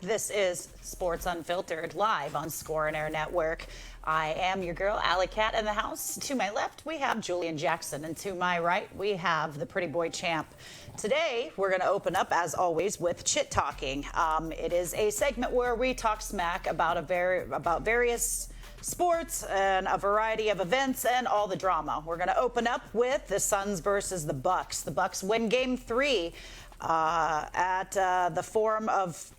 This is Sports Unfiltered, live on Score and Air Network. I am your girl, Alley Cat, in the house. To my left, we have Julian Jackson, and to my right, we have the pretty boy champ. Today, we're going to open up, as always, with Chit Talking. It is a segment where we talk smack about various sports and a variety of events and all the drama. We're going to open up with the Suns versus the Bucks. The Bucks win Game 3 at the Forum of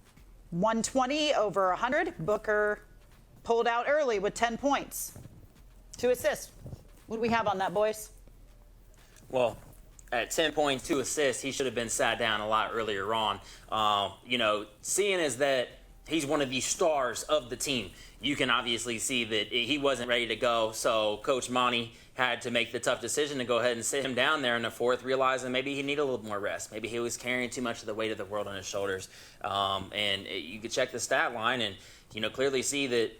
120 over 100. Booker pulled out early with 10 points, 2 assists. What do we have on that, boys? Well, at 10 points, 2 assists, he should have been sat down a lot earlier on. Seeing as that he's one of the stars of the team, you can obviously see that he wasn't ready to go. So Coach Monty had to make the tough decision to go ahead and sit him down there in the fourth, realizing maybe he needed a little more rest. Maybe he was carrying too much of the weight of the world on his shoulders. And you could check the stat line and, clearly see that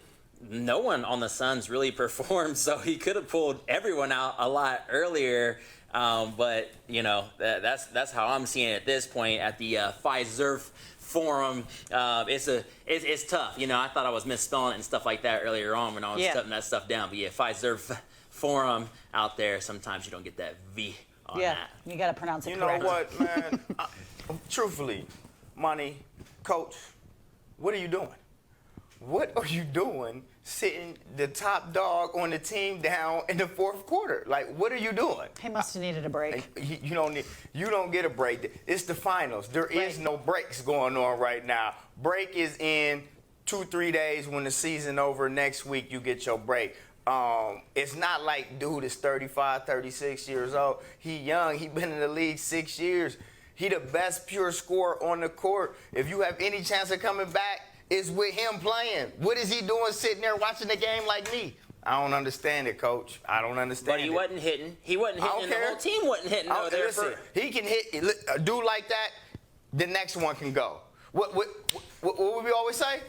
no one on the Suns really performed. So he could have pulled everyone out a lot earlier. But that's how I'm seeing it at this point at the Pfizer Forum. It's tough. I thought I was misspelling it and stuff like that earlier on when I was putting that stuff down. But Pfizer Forum out there, sometimes you don't get that V on that. You got to pronounce it correctly. You know what, man? Truthfully, Monty, Coach, what are you doing? What are you doing sitting the top dog on the team down in the fourth quarter? Like, what are you doing? He must have needed a break. You don't get a break. It's the finals. There is no breaks going on right now. Break is in 2-3 days when the season over. Next week, you get your break. It's not like dude is 35, 36 years old. He young. He been in the league 6 years. He the best pure scorer on the court. If you have any chance of coming back, it's with him playing. What is he doing sitting there watching the game like me? I don't understand it, Coach. I don't understand it. But he wasn't hitting. He wasn't hitting, and the whole team wasn't hitting. Listen, he can hit. A dude like that, the next one can go. What would we always say?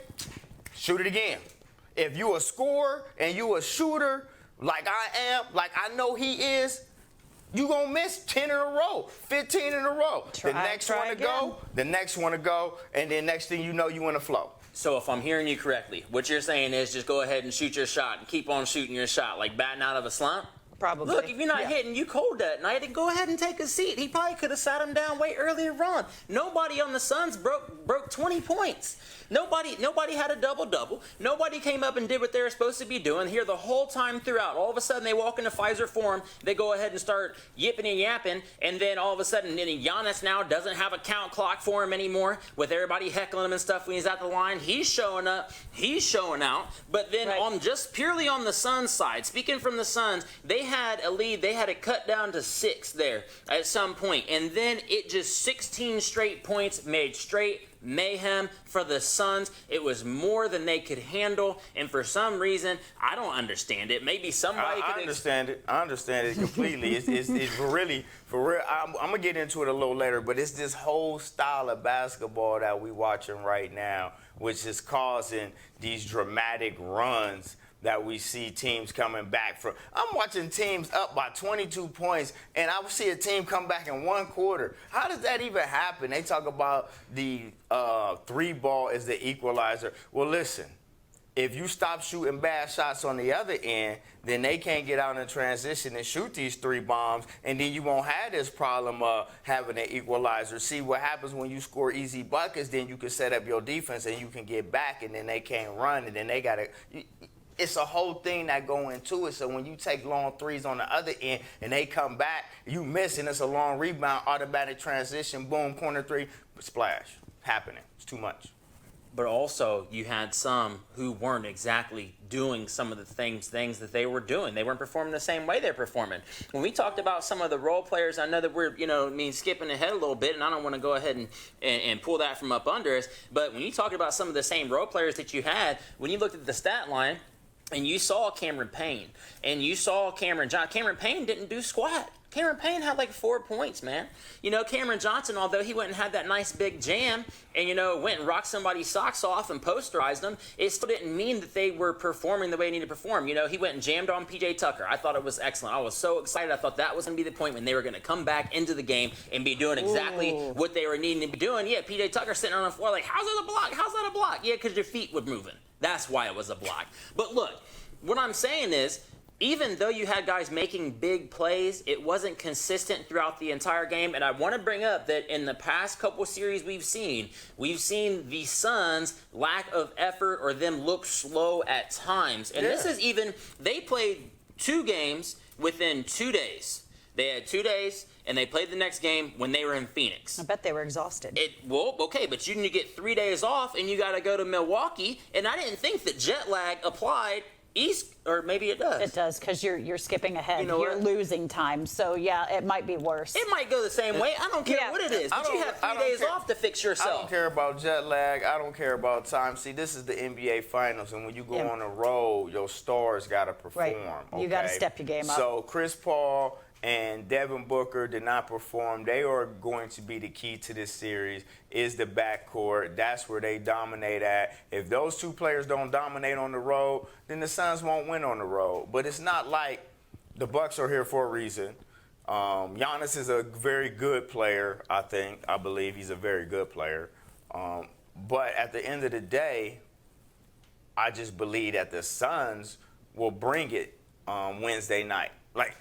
Shoot it again. If you a scorer and you a shooter like I am, like I know he is, you gonna miss 10 in a row, 15 in a row. The next one to go, and then next thing you know, you in the flow. So if I'm hearing you correctly, what you're saying is just go ahead and shoot your shot and keep on shooting your shot, like batting out of a slump? Probably. Look, if you're not hitting, you cold that night, then go ahead and take a seat. He probably could have sat him down way earlier on. Nobody on the Suns broke 20 points. Nobody had a double-double. Nobody came up and did what they were supposed to be doing here the whole time throughout. All of a sudden, they walk into Pfizer Forum, they go ahead and start yipping and yapping, and then all of a sudden, Giannis now doesn't have a count clock for him anymore with everybody heckling him and stuff when he's at the line. He's showing up. He's showing out. But then on just purely on the Suns side, speaking from the Suns, they had a lead. They had it cut down to 6 there at some point. And then it just 16 straight points made straight mayhem for the Suns. It was more than they could handle, and for some reason, I don't understand it. Maybe somebody could. I understand it. I understand it completely. It's really, for real. I'm gonna get into it a little later, but it's this whole style of basketball that we watching right now, which is causing these dramatic runs that we see teams coming back from. I'm watching teams up by 22 points, and I see a team come back in one quarter. How does that even happen? They talk about the 3-ball as the equalizer. Well, listen, if you stop shooting bad shots on the other end, then they can't get out in transition and shoot these 3 bombs, and then you won't have this problem of having an equalizer. See, what happens when you score easy buckets, then you can set up your defense, and you can get back, and then they can't run, and then they got to – it's a whole thing that go into it. So when you take long threes on the other end and they come back, you miss, and it's a long rebound, automatic transition, boom, corner 3, splash, happening. It's too much. But also, you had some who weren't exactly doing some of the things that they were doing. They weren't performing the same way they're performing. When we talked about some of the role players, I know that we're, skipping ahead a little bit, and I don't want to go ahead and pull that from up under us. But when you talked about some of the same role players that you had, when you looked at the stat line, and you saw Cameron Payne, and you saw Cameron John. Cameron Payne didn't do squat. Cameron Payne had like 4 points, man. You know, Cameron Johnson, although he went and had that nice big jam and, you know, went and rocked somebody's socks off and posterized them, it still didn't mean that they were performing the way they needed to perform. You know, he went and jammed on P.J. Tucker. I thought it was excellent. I was so excited. I thought that was going to be the point when they were going to come back into the game and be doing exactly what they were needing to be doing. Yeah, P.J. Tucker sitting on the floor like, how's that a block? How's that a block? Yeah, because your feet were moving. That's why it was a block. But look, what I'm saying is, even though you had guys making big plays, it wasn't consistent throughout the entire game. And I want to bring up that in the past couple series we've seen the Suns' lack of effort or them look slow at times. And this is even, they played 2 games within 2 days. They had 2 days, and they played the next game when they were in Phoenix. I bet they were exhausted. Well, okay, but you need to get 3 days off, and you got to go to Milwaukee. And I didn't think that jet lag applied east, or maybe it does. It does, because you're skipping ahead. You know you're what? losing time. So, yeah, it might be worse. It might go the same way. I don't care what it is. But you have 3 days off to fix yourself. I don't care about jet lag. I don't care about time. See, this is the NBA Finals, and when you go on the road, your stars got to perform. Right. You got to step your game up. So Chris Paul and Devin Booker did not perform. They are going to be the key to this series, is the backcourt. That's where they dominate at. If those 2 players don't dominate on the road, then the Suns won't win on the road. But it's not like the Bucks are here for a reason. Giannis is a very good player, I believe he's a very good player. But at the end of the day, I just believe that the Suns will bring it Wednesday night. Like,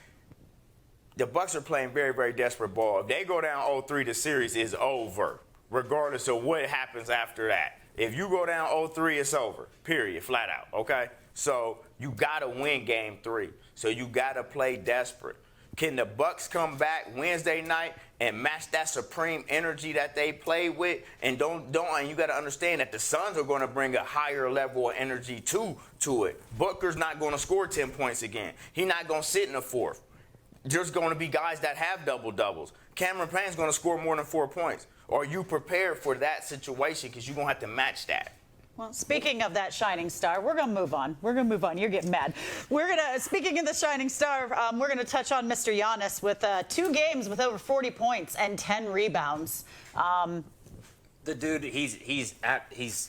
the Bucks are playing very, very desperate ball. If they go down 0-3, the series is over, regardless of what happens after that. If you go down 0-3, it's over, period, flat out, okay? So you got to win game 3. So you got to play desperate. Can the Bucks come back Wednesday night and match that supreme energy that they play with? And and you got to understand that the Suns are going to bring a higher level of energy to it. Booker's not going to score 10 points again. He's not going to sit in the fourth. There's going to be guys that have double-doubles. Cameron Payne's going to score more than 4 points. Are you prepared for that situation? Because you're going to have to match that. Well, speaking of that shining star, we're going to move on. You're getting mad. Speaking of the shining star, we're going to touch on Mr. Giannis with 2 games with over 40 points and 10 rebounds. The dude, he's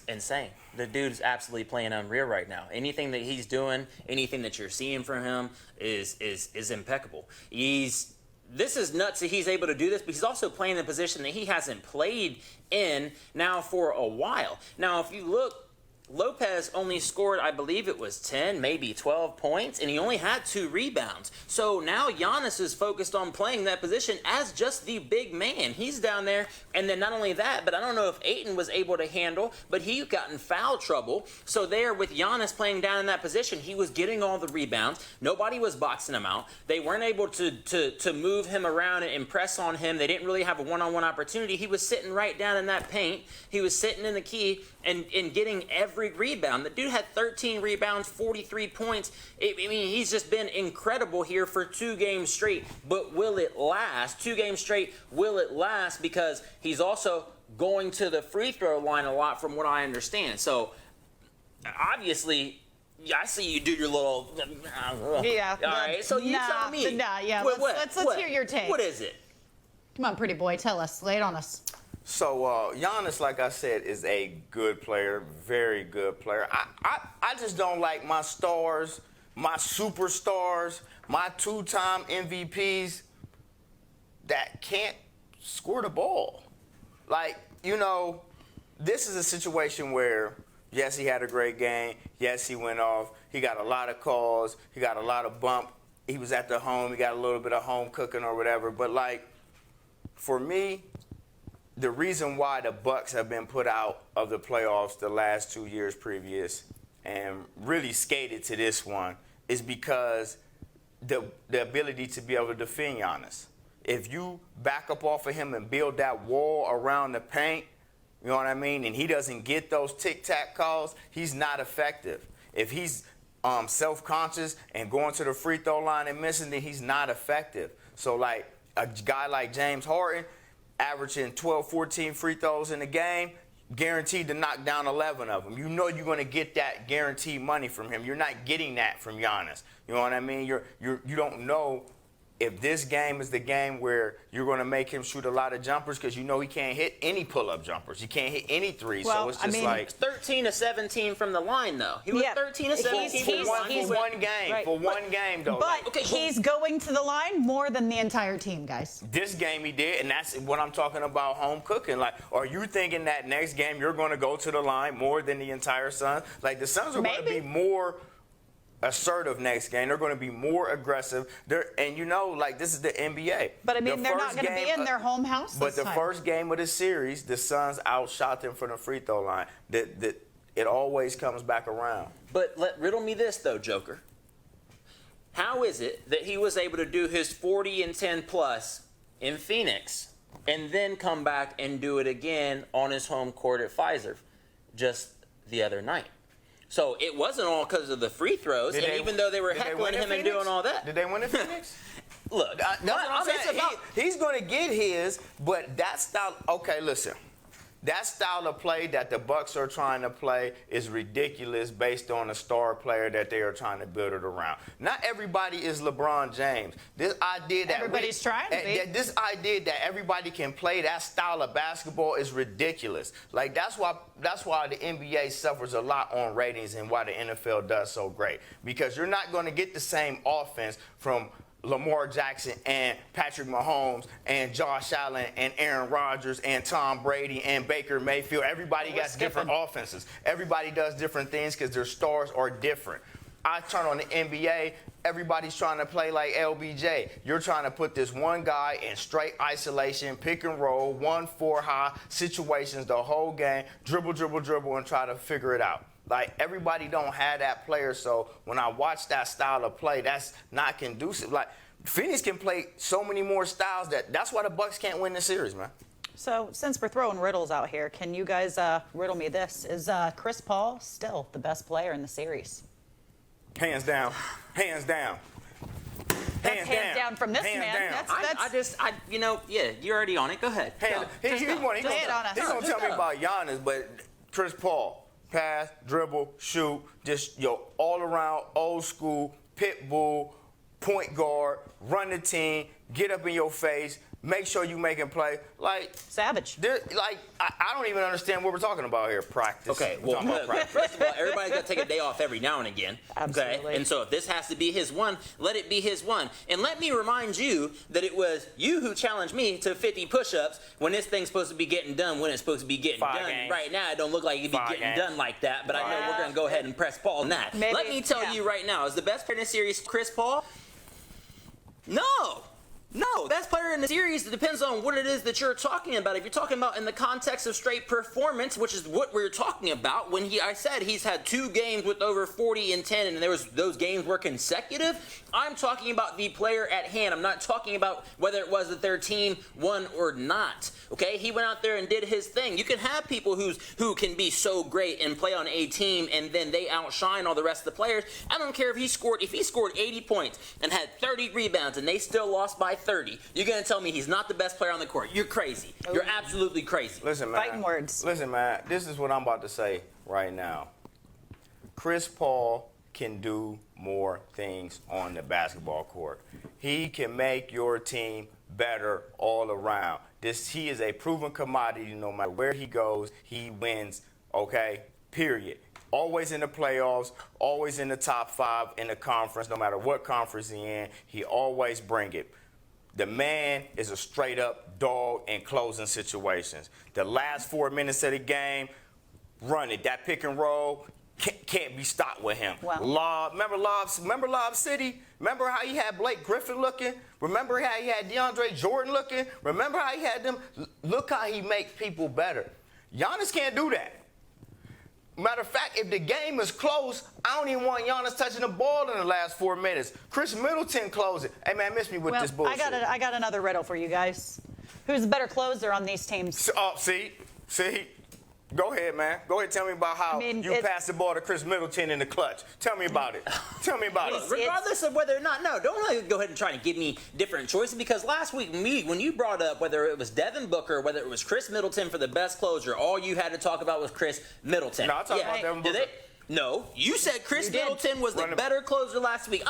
insane. The dude's absolutely playing unreal right now. Anything that he's doing, anything that you're seeing from him is impeccable. This is nuts that he's able to do this, but he's also playing in a position that he hasn't played in now for a while. Now, if you look, Lopez only scored, I believe it was 10, maybe 12 points, and he only had 2 rebounds. So now Giannis is focused on playing that position as just the big man. He's down there, and then not only that, but I don't know if Ayton was able to handle, but he got in foul trouble. So there, with Giannis playing down in that position, he was getting all the rebounds. Nobody was boxing him out. They weren't able to move him around and press on him. They didn't really have a one-on-one opportunity. He was sitting right down in that paint. He was sitting in the key and getting every rebound. The dude had 13 rebounds, 43 points. He's just been incredible here for 2 games straight. But will it last? 2 games straight, will it last? Because he's also going to the free throw line a lot from what I understand. So, obviously, I see you do your little... Yeah. All right, so you tell me. Yeah. Let's hear your take. What is it? Come on, pretty boy. Tell us. Lay it on us. So Giannis, like I said, is a good player, very good player. I just don't like my stars, my superstars, my 2-time MVPs that can't score the ball. Like, this is a situation where, yes, he had a great game. Yes, he went off. He got a lot of calls. He got a lot of bump. He was at the home. He got a little bit of home cooking or whatever. But, like, for me, the reason why the Bucks have been put out of the playoffs the last 2 years previous and really skated to this one is because the ability to be able to defend Giannis. If you back up off of him and build that wall around the paint, you know what I mean, and he doesn't get those tic-tac calls, he's not effective. If he's self-conscious and going to the free throw line and missing, then he's not effective. So, like, a guy like James Harden, averaging 12, 14 free throws in a game, guaranteed to knock down 11 of them. You know you're going to get that guaranteed money from him. You're not getting that from Giannis. You know what I mean? You don't know if this game is the game where you're going to make him shoot a lot of jumpers because you know he can't hit any pull-up jumpers. He can't hit any threes. Well, so it's I just mean, like 13 to 17 from the line, though. He was 13 to 17 for one game. Right. For one game, though. But Like, he's going to the line more than the entire team, guys. this game he did, and that's what I'm talking about, home cooking. Like, are you thinking that next game you're going to go to the line more than the entire Suns? Like, the Suns are going to Maybe. be more assertive next game. They're going to be more aggressive. And you know, like, this is the NBA. But I mean, The they're not first going to be game- in their home house But this the time. first game of the series, the Suns outshot them from the free throw line. It always comes back around. But riddle me this, though, Joker. How is it that he was able to do his 40 and 10 plus in Phoenix and then come back and do it again on his home court at Pfizer just the other night? So it wasn't all because of the free throws, and even though they were Did they heckling win in him and Phoenix? doing all that. Did they win in Phoenix? Look, That's what I'm it's saying. about- He's going to get his, but that style. Okay, listen. That style of play that the Bucks are trying to play is ridiculous based on the star player that they are trying to build it around. Not everybody is LeBron James. This idea that Everybody's trying to be. this idea that everybody can play that style of basketball is ridiculous. Like that's why the NBA suffers a lot on ratings and why the NFL does so great, because you're not going to get the same offense from Lamar Jackson and Patrick Mahomes and Josh Allen and Aaron Rodgers and Tom Brady and Baker Mayfield. Everybody got different offenses. Everybody does different things because their stars are different. I turn on the NBA, everybody's trying to play like LBJ. You're trying to put this one guy in straight isolation, pick and roll, 1-4 high situations the whole game, dribble, and try to figure it out. Like, everybody don't have that player, so when I watch that style of play, that's not conducive. Like, Phoenix can play so many more styles that's why the Bucks can't win this series, man. So since we're throwing riddles out here, can you guys riddle me this? Is Chris Paul still the best player in the series? Hands down. Hands down. That's hands down from this Hands man. down. That's you're already on it. Go ahead. He's going to tell me about Giannis, but Chris Paul, pass, dribble, shoot, just all around, old school, pit bull, point guard, run the team, get up in your face, make sure you make him play. Like, savage. I don't even understand what we're talking about here. Practice. Okay, well, first of all, everybody's got to take a day off every now and again. Absolutely. Okay? And so if this has to be his one, let it be his one. And let me remind you that it was you who challenged me to 50 push-ups when this thing's supposed to be getting done when it's supposed to be getting 5 done. games. Right now, it don't look like it'd be 5 getting games. done like that, but I know we're going to go ahead and press Paul on that. Maybe, Let me tell you right now, is the best player in the series Chris Paul? No, best player in the series depends on what it is that you're talking about. If you're talking about in the context of straight performance, which is what we're talking about, when I said he's had 2 games with over 40 and 10, and those games were consecutive, I'm talking about the player at hand. I'm not talking about whether it was that their team won or not. Okay, he went out there and did his thing. You can have people who can be so great and play on a team, and then they outshine all the rest of the players. I don't care if he scored 80 points and had 30 rebounds, and they still lost by 30. You're gonna tell me he's not the best player on the court? You're crazy. You're absolutely crazy. Listen, man. Fighting words. Listen, man. This is what I'm about to say right now. Chris Paul can do more things on the basketball court. He can make your team better all around. He is a proven commodity. No matter where he goes, he wins. Okay, period. Always in the playoffs, always in the top 5 in the conference. No matter what conference he's in, he always bring it. The man is a straight-up dog in closing situations. The last 4 minutes of the game, run it. That pick and roll can't be stopped with him. Wow. Remember Lob City? Remember how he had Blake Griffin looking? Remember how he had DeAndre Jordan looking? Remember how he had them? Look how he makes people better. Giannis can't do that. Matter of fact, if the game is close, I don't even want Giannis touching the ball in the last 4 minutes. Chris Middleton close it. Hey, man, miss me with this bullshit. I got another riddle for you guys. Who's the better closer on these teams? See? Go ahead, man. Go ahead, tell me about how you passed the ball to Chris Middleton in the clutch. Tell me about it. Tell me about it. Regardless of whether or not, don't go ahead and try to give me different choices, because last week when you brought up whether it was Devin Booker, whether it was Chris Middleton for the best closer, all you had to talk about was Chris Middleton. No, I talked about Devin Booker. No, you said Chris Middleton was the better closer last week.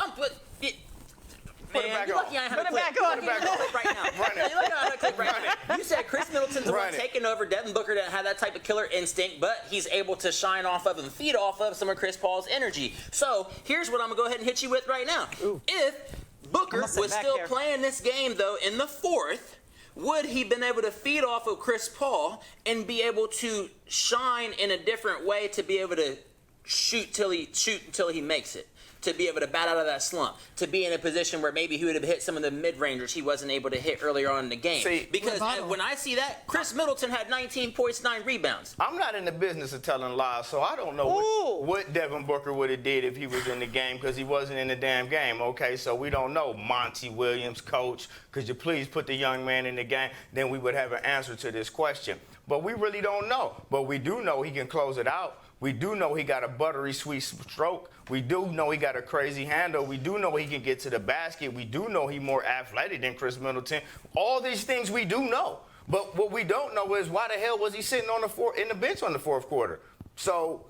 Put it man. back You're on. lucky I had Put a it clip. back on. Put it back on right now. Run it. You're lucky I had a clip right Run now. You said Chris Middleton's the one Run it. taking over. Devin Booker didn't have that type of killer instinct, but he's able to shine off of and feed off of some of Chris Paul's energy. So here's what I'm going to go ahead and hit you with right now. Ooh. If Booker I'm gonna sit was back still here. playing this game, though, in the fourth, would he been able to feed off of Chris Paul and be able to shine in a different way to be able to shoot until he makes it, to be able to bat out of that slump, to be in a position where maybe he would have hit some of the mid-rangers he wasn't able to hit earlier on in the game? See, because when I see that, Chris Middleton had 19 points, 9 rebounds. I'm not in the business of telling lies, so I don't know what Devin Booker would have did if he was in the game because he wasn't in the damn game, okay? So we don't know. Monty Williams, coach, could you please put the young man in the game? Then we would have an answer to this question. But we really don't know. But we do know he can close it out. We do know he got a buttery sweet stroke. We do know he got a crazy handle. We do know he can get to the basket. We do know he's more athletic than Chris Middleton. All these things we do know. But what we don't know is why the hell was he sitting on in the bench on the fourth quarter? So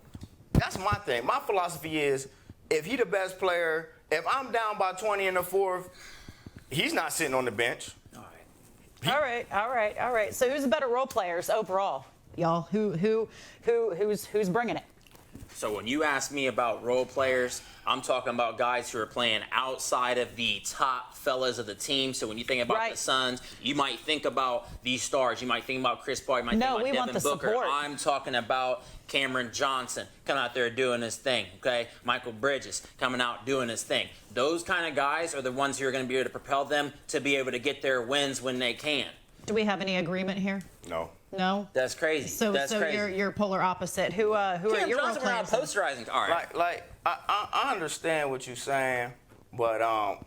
that's my thing. My philosophy is if he the best player, if I'm down by 20 in the fourth, he's not sitting on the bench. All right. So who's the better role players overall, y'all? Who's bringing it? So when you ask me about role players, I'm talking about guys who are playing outside of the top fellas of the team. So when you think about the Suns, you might think about these stars. You might think about Chris Paul. You might think we about want Devin the Booker. support. I'm talking about Cameron Johnson coming out there doing his thing, okay? Michael Bridges coming out doing his thing. Those kind of guys are the ones who are going to be able to propel them to be able to get their wins when they can. Do we have any agreement here? No. No. That's crazy. So That's crazy. you're polar opposite. Who are Cam your role Johnson, we're not players? posterizing. All right. Like I understand what you're saying, but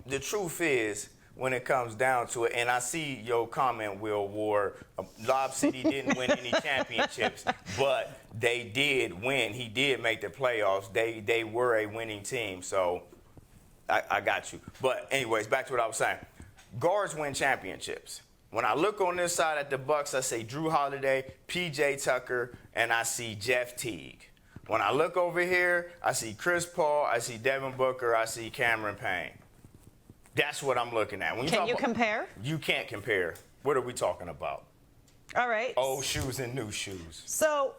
the truth is, when it comes down to it, and I see your comment, Will Ward, Lob City didn't win any championships, but they did win. He did make the playoffs. They were a winning team, so I got you. But anyways, back to what I was saying. Guards win championships. When I look on this side at the Bucks, I say Drew Holiday, P.J. Tucker, and I see Jeff Teague. When I look over here, I see Chris Paul, I see Devin Booker, I see Cameron Payne. That's what I'm looking at. When Can you compare? You can't compare. What are we talking about? All right. Old shoes and new shoes. So,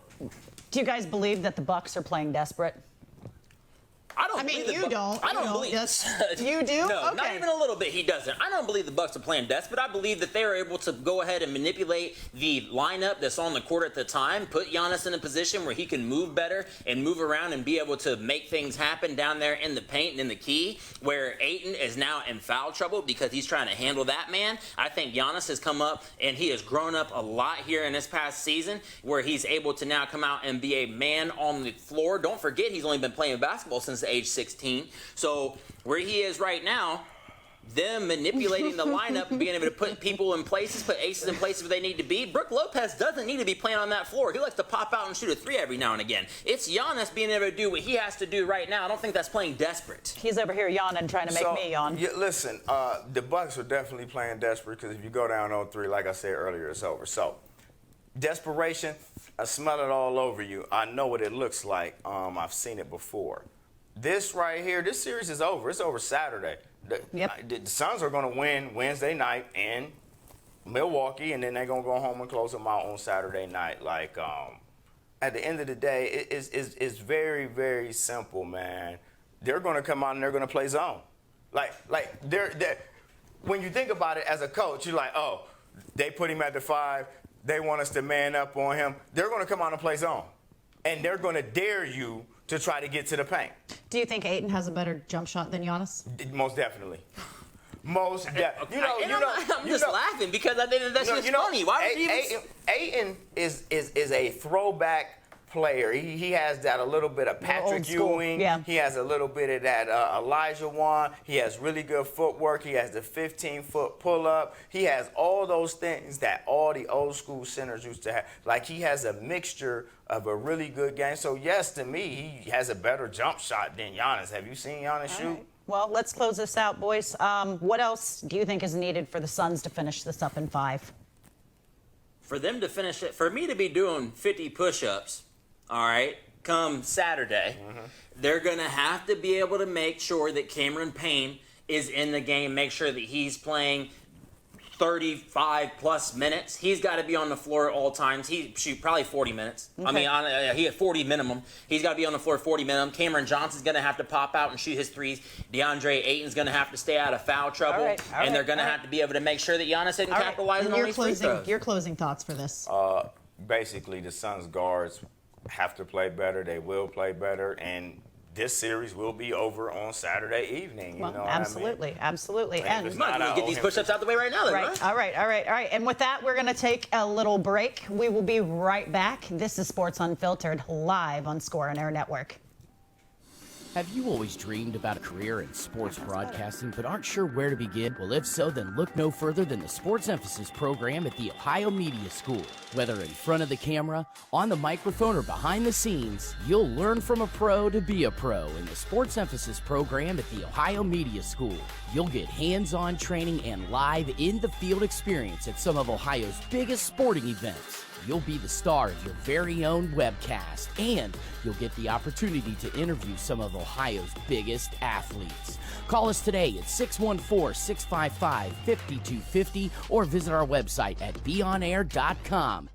do you guys believe that the Bucks are playing desperate? I mean, you don't. I don't You believe. don't. You do? No, Okay. not even a little bit. He doesn't. I don't believe the Bucks are playing desperate. I believe that they are able to go ahead and manipulate the lineup that's on the court at the time, put Giannis in a position where he can move better and move around and be able to make things happen down there in the paint and in the key, where Ayton is now in foul trouble because he's trying to handle that man. I think Giannis has come up and he has grown up a lot here in this past season, where he's able to now come out and be a man on the floor. Don't forget, he's only been playing basketball since age 16. So where he is right now, them manipulating the lineup, being able to put people in places, put aces in places where they need to be. Brook Lopez doesn't need to be playing on that floor. He likes to pop out and shoot a three every now and again. It's Giannis being able to do what he has to do right now. I don't think that's playing desperate. He's over here yawning, trying to make me yawn. Yeah, listen, the Bucks are definitely playing desperate because if you go down 0-3, like I said earlier, it's over. So, desperation, I smell it all over you. I know what it looks like. I've seen it before. This right here, this series is over. It's over Saturday. The Suns are going to win Wednesday night in Milwaukee, and then they're going to go home and close them out on Saturday night. Like, at the end of the day, it's very, very simple, man. They're going to come out and they're going to play zone. Like they're when you think about it as a coach, you're like, oh, they put him at the 5. They want us to man up on him. They're going to come out and play zone, and they're going to dare you to try to get to the paint. Do you think Ayton has a better jump shot than Giannis? Most definitely. Most definitely. I'm just laughing because I think that's just funny. Why would you even... Ayton is a throwback player. He has that a little bit of Patrick Ewing. Yeah. He has a little bit of that Elijah Wan. He has really good footwork. He has the 15-foot pull-up. He has all those things that all the old school centers used to have. Like, he has a mixture of a really good game. So, yes, to me, he has a better jump shot than Giannis. Have you seen Giannis shoot? Right. Well, let's close this out, boys. What else do you think is needed for the Suns to finish this up in 5? For them to finish it, for me to be doing 50 push-ups, all right, come Saturday, they're going to have to be able to make sure that Cameron Payne is in the game, make sure that he's playing 35 plus minutes. He's got to be on the floor at all times. He shoot probably 40 minutes. Okay. I mean, he had 40 minimum. He's got to be on the floor 40 minimum. Cameron Johnson's going to have to pop out and shoot his threes. DeAndre Ayton's going to have to stay out of foul trouble. And they're going to have to be able to make sure that Giannis isn't capitalizing on these free throws. Your closing thoughts for this? Basically, the Suns guards have to play better. They will play better, and this series will be over on Saturday evening. You know what absolutely, I mean? absolutely. And And it's not out Get these push-ups out the way right now, then, right. All right. And with that, we're going to take a little break. We will be right back. This is Sports Unfiltered, live on Score and Air Network. Have you always dreamed about a career in sports broadcasting but aren't sure where to begin? Well, if so, then look no further than the Sports Emphasis program at the Ohio Media School. Whether in front of the camera, on the microphone, or behind the scenes, you'll learn from a pro to be a pro in the Sports Emphasis program at the Ohio Media School. You'll get hands-on training and live in-the-field experience at some of Ohio's biggest sporting events. You'll be the star of your very own webcast, and you'll get the opportunity to interview some of Ohio's biggest athletes. Call us today at 614-655-5250 or visit our website at beonair.com.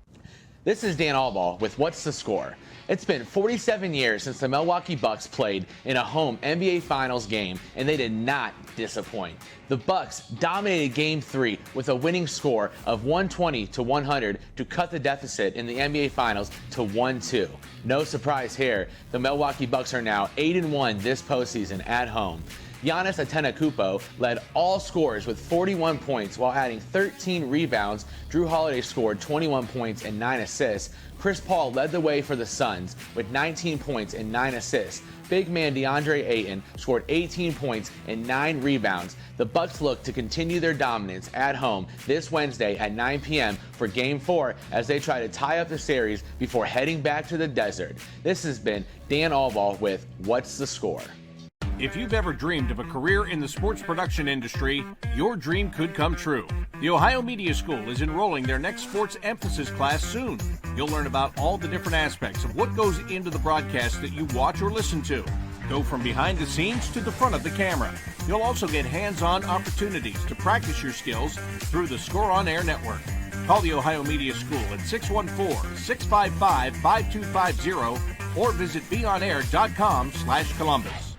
This is Dan Allball with What's the Score? It's been 47 years since the Milwaukee Bucks played in a home NBA Finals game, and they did not disappoint. The Bucks dominated Game 3 with a winning score of 120-100 to cut the deficit in the NBA Finals to 1-2. No surprise here, the Milwaukee Bucks are now 8-1 this postseason at home. Giannis Antetokounmpo led all scorers with 41 points while adding 13 rebounds. Drew Holiday scored 21 points and 9 assists. Chris Paul led the way for the Suns with 19 points and 9 assists. Big man DeAndre Ayton scored 18 points and 9 rebounds. The Bucks look to continue their dominance at home this Wednesday at 9 p.m. for Game 4 as they try to tie up the series before heading back to the desert. This has been Dan Allball with What's the Score? If you've ever dreamed of a career in the sports production industry, your dream could come true. The Ohio Media School is enrolling their next sports emphasis class soon. You'll learn about all the different aspects of what goes into the broadcast that you watch or listen to. Go from behind the scenes to the front of the camera. You'll also get hands-on opportunities to practice your skills through the Score on Air network. Call the Ohio Media School at 614-655-5250 or visit beonair.com/Columbus.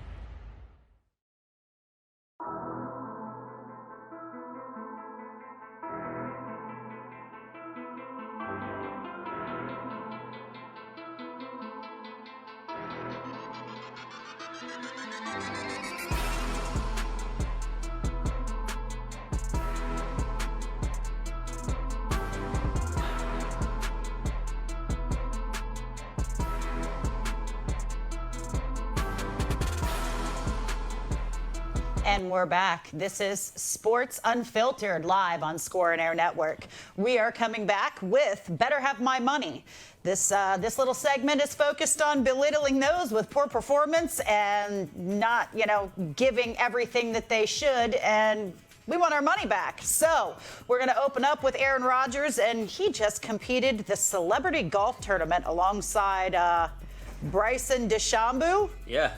And we're back. This is Sports Unfiltered, live on Score and Air Network. We are coming back with Better Have My Money. This little segment is focused on belittling those with poor performance and not, giving everything that they should, and we want our money back. So we're going to open up with Aaron Rodgers, and he just competed the celebrity golf tournament alongside Bryson DeChambeau. Yeah.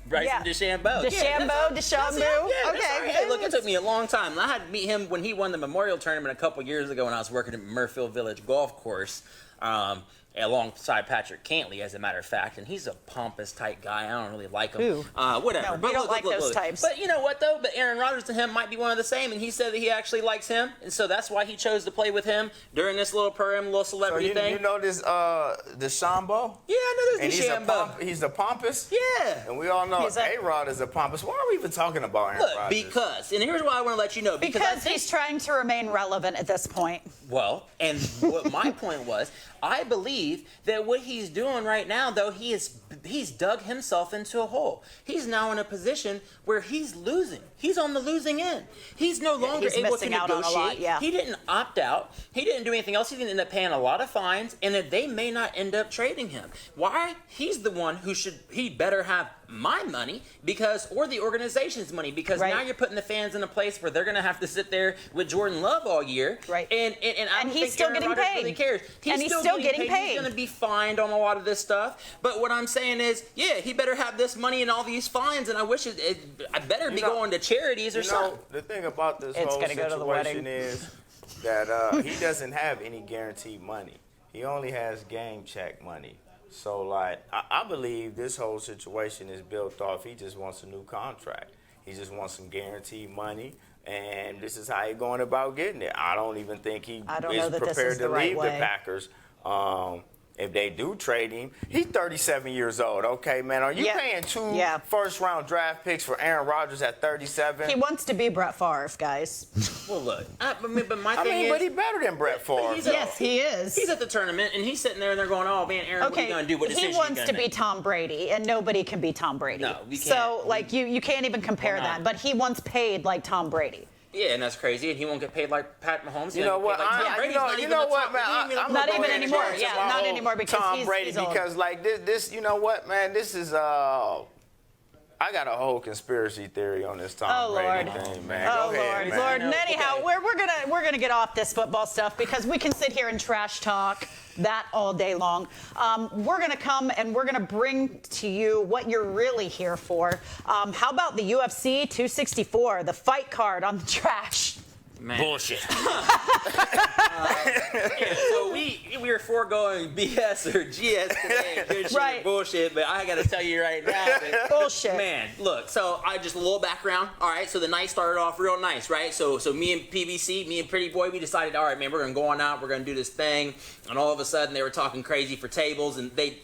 Bryson DeChambeau. DeChambeau. Okay. Hey, look, it took me a long time. I had to meet him when he won the Memorial Tournament a couple years ago when I was working at Murfield Village Golf Course. Alongside Patrick Cantley, as a matter of fact, and he's a pompous type guy. I don't really like him. Who? Whatever. No, we don't like those types. But you know what, though? But Aaron Rodgers and him might be one of the same, and he said that he actually likes him, and so that's why he chose to play with him during this little little celebrity thing. You know this DeChambeau? Yeah, I know this DeChambeau. He's a pompous? Yeah. And we all know A-Rod is a pompous. Why are we even talking about Aaron Rodgers? Because, and here's why I want to let you know. Because he's trying to remain relevant at this point. Well, and what my point was, I believe that what he's doing right now, though, he's dug himself into a hole. He's now in a position where he's losing. He's on the losing end. He's no longer able to negotiate. He didn't opt out. He didn't do anything else. He didn't end up paying a lot of fines, and that they may not end up trading him. Why? He's the one who he better have my money or the organization's money, because now you're putting the fans in a place where they're going to have to sit there with Jordan Love all year. Right. And I don't he's think still Aaron getting Rodgers paid. really cares. He's still getting paid. He's going to be fined on a lot of this stuff. But what I'm saying is, yeah, he better have this money and all these fines, and I wish I better be going to charities or something. The thing about this It's whole gonna go to the wedding. situation is that he doesn't have any guaranteed money. He only has game check money. So, like, I believe this whole situation is built off he just wants a new contract. He just wants some guaranteed money, and this is how he's going about getting it. I don't even think he is prepared to leave the Packers. If they do trade him, he's 37 years old. Okay, man, are you paying two first-round draft picks for Aaron Rodgers at 37? He wants to be Brett Favre, guys. Well, look, but my thing is, but he's better than Brett Favre. Yes, he is. He's at the tournament, and he's sitting there, and they're going, "Oh man, Aaron, what are you going to do? What decision he wants to be make?" Tom Brady, and nobody can be Tom Brady. No, we can't. So, like, you can't even compare that. But he wants paid like Tom Brady. Yeah, and that's crazy, and he won't get paid like Pat Mahomes. You know what? Not even anymore. Yeah, not anymore because Tom Brady. he's old. Because like this, you know what, man? This is I got a whole conspiracy theory on this Tom Brady thing, man. Oh, Go ahead, man. Lord. And anyhow, we're gonna get off this football stuff because we can sit here and trash talk that all day long. We're gonna come and we're gonna bring to you what you're really here for. How about the UFC 264, the fight card on the trash? Man. Bullshit. So we were foregoing BS or GS today, good shit or bullshit, but I gotta tell you right now, that, bullshit. Man, look. So I just a little background. All right. So the night started off real nice, right? So me and PBC, me and Pretty Boy, we decided, all right, man, we're gonna go on out, we're gonna do this thing, and all of a sudden they were talking crazy for tables, and they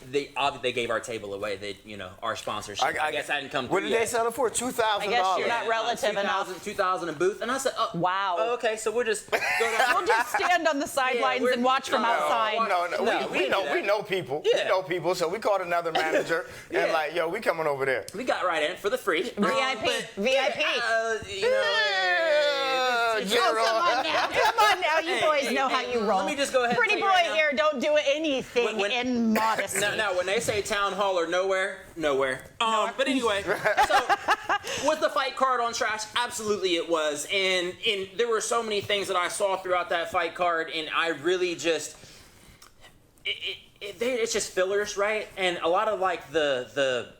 gave our table away. They, our sponsorship. I guess I didn't come. What did they sell it for? $2,000. I guess you're not relative enough. 2,000 a booth, and I said, oh, wow. Okay, so we'll just go down. We'll just stand on the sidelines and watch from outside. No, we know people. Yeah. We know people, so we called another manager and like, yo, we coming over there. We got right in for the free. VIP. Come on now, you boys know how you roll. Let me just go ahead. Pretty boy here, don't do anything in modesty. Now, when they say town hall or nowhere. But anyway, so was the fight card on trash? Absolutely, it was, and there were so many things that I saw throughout that fight card, and I really just it's just fillers, right? And a lot of like the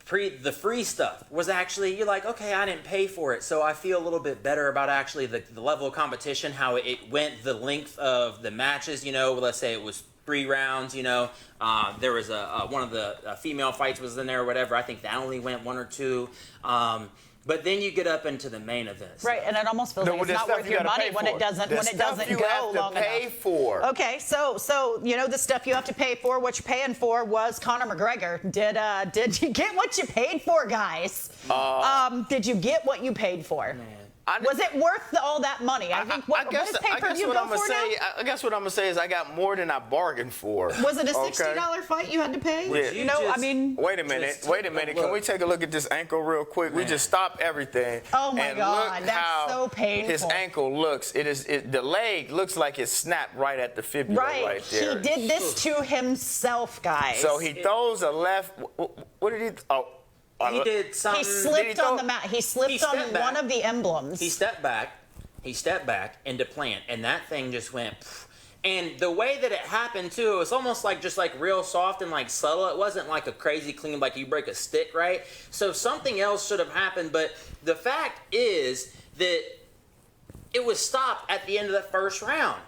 free stuff was actually, you're like, okay, I didn't pay for it, so I feel a little bit better about actually the level of competition, how it went, the length of the matches. Let's say it was 3 rounds. There was one of the female fights was in there or whatever. I think that only went 1 or 2. But then you get up into the main event. Right, and it almost feels like it's not worth your money when it doesn't go long enough. Pay for. Okay, so the stuff you have to pay for, what you're paying for was Conor McGregor. Did you get what you paid for, guys? Did you get what you paid for? Man. Was it worth all that money? I think what does pay-per-view go for now? I guess what I'm gonna say is I got more than I bargained for. Was it a $60 fight you had to pay? Yeah. Wait a minute. Can we take a look at this ankle real quick? Man. We just stopped everything. Oh my God, that's so painful. His ankle looks. The leg looks like it snapped right at the fibula right there. He did this to himself, guys. So he throws a left. What did he? He did something. He slipped on the mat. He slipped on one of the emblems. He stepped back into plant, and that thing just went. And the way that it happened too, it was almost like just like real soft and like subtle. It wasn't like a crazy clean, like you break a stick, right? So something else should have happened. But the fact is that it was stopped at the end of the first round.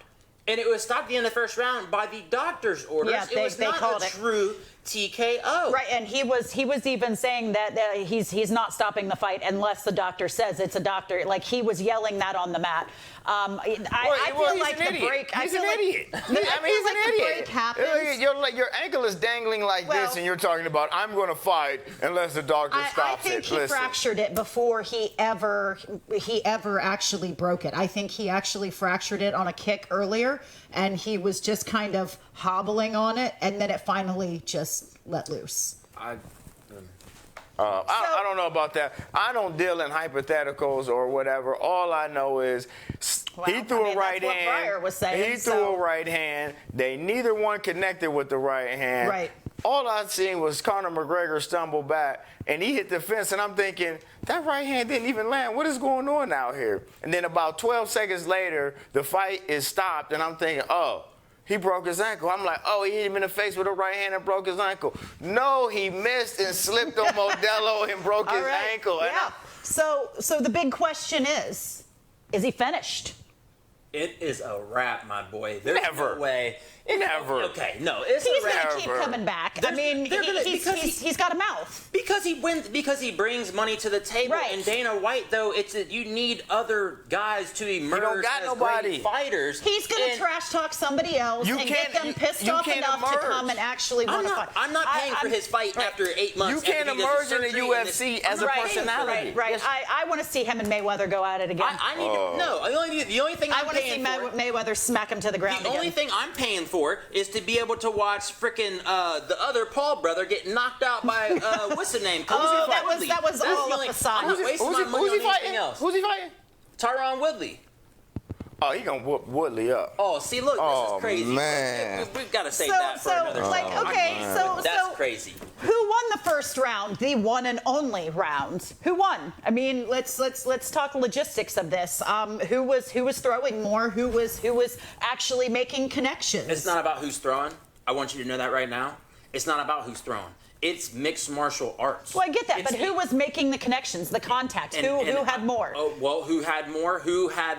And it was stopped at the end of the first round by the doctor's orders. Yeah, it was not a true TKO. Right, and he was even saying that he's not stopping the fight unless the doctor says it's a doctor. Like, he was yelling that on the mat. I feel like the break. He's an idiot. He's an idiot. Your ankle is dangling like this, and you're talking about I'm going to fight unless the doctor stops it. I think he fractured it before he ever actually broke it. I think he actually fractured it on a kick earlier, and he was just kind of hobbling on it, and then it finally just let loose. I don't know about that. I don't deal in hypotheticals or whatever. All I know is he threw a right hand. He threw a right hand. They neither one connected with the right hand. Right. all I seen was Conor McGregor stumble back, and he hit the fence, and I'm thinking, that right hand didn't even land. What is going on out here? And then about 12 seconds later, the fight is stopped, and I'm thinking, oh, he broke his ankle. I'm like, oh, he hit him in the face with a right hand and broke his ankle. No, he missed and slipped on Modelo and broke his ankle. And Yeah. So the big question is he finished? It is a wrap, my boy. There's Never. no way. Never. Okay, no, it's He's a wrap. going to keep coming back. I mean, he's got a mouth. Because he wins, because he brings money to the table. Right. And Dana White, though, it's that you need other guys to emerge don't got as nobody. great fighters. He's going to And trash talk somebody else You and get can't- them pissed you off can't enough to emerge. come and actually want to fight. I'm not paying for his fight after 8 months. You can't after he does emerge his in the surgery and UFC this- as a I'm not paying for personality. that. Right. Yes. I want to see him and Mayweather go at it again. I need to, no. The only thing I I'm want to see paying for. Mayweather smack him to the ground The again. only thing I'm paying for is to be able to watch frickin' the other Paul brother get knocked out by what's the name? Oh, that was Woodley. all That's the a only- facade. I'm not wasting my money on anything else. Who's he fighting? Tyron Woodley. Oh, he gonna whoop Woodley up. Oh, see, look, this Oh, is crazy. man. We've got to save So, that for another show. That's crazy. Who won the first round, the one and only round? Who won? I mean, let's talk logistics of this. Who was throwing more? Who was actually making connections? It's not about who's throwing. I want you to know that right now. It's not about who's throwing. It's mixed martial arts. Well, I get that, but who was making the connections, the contact? Who had more? Oh, well, who had more? Who had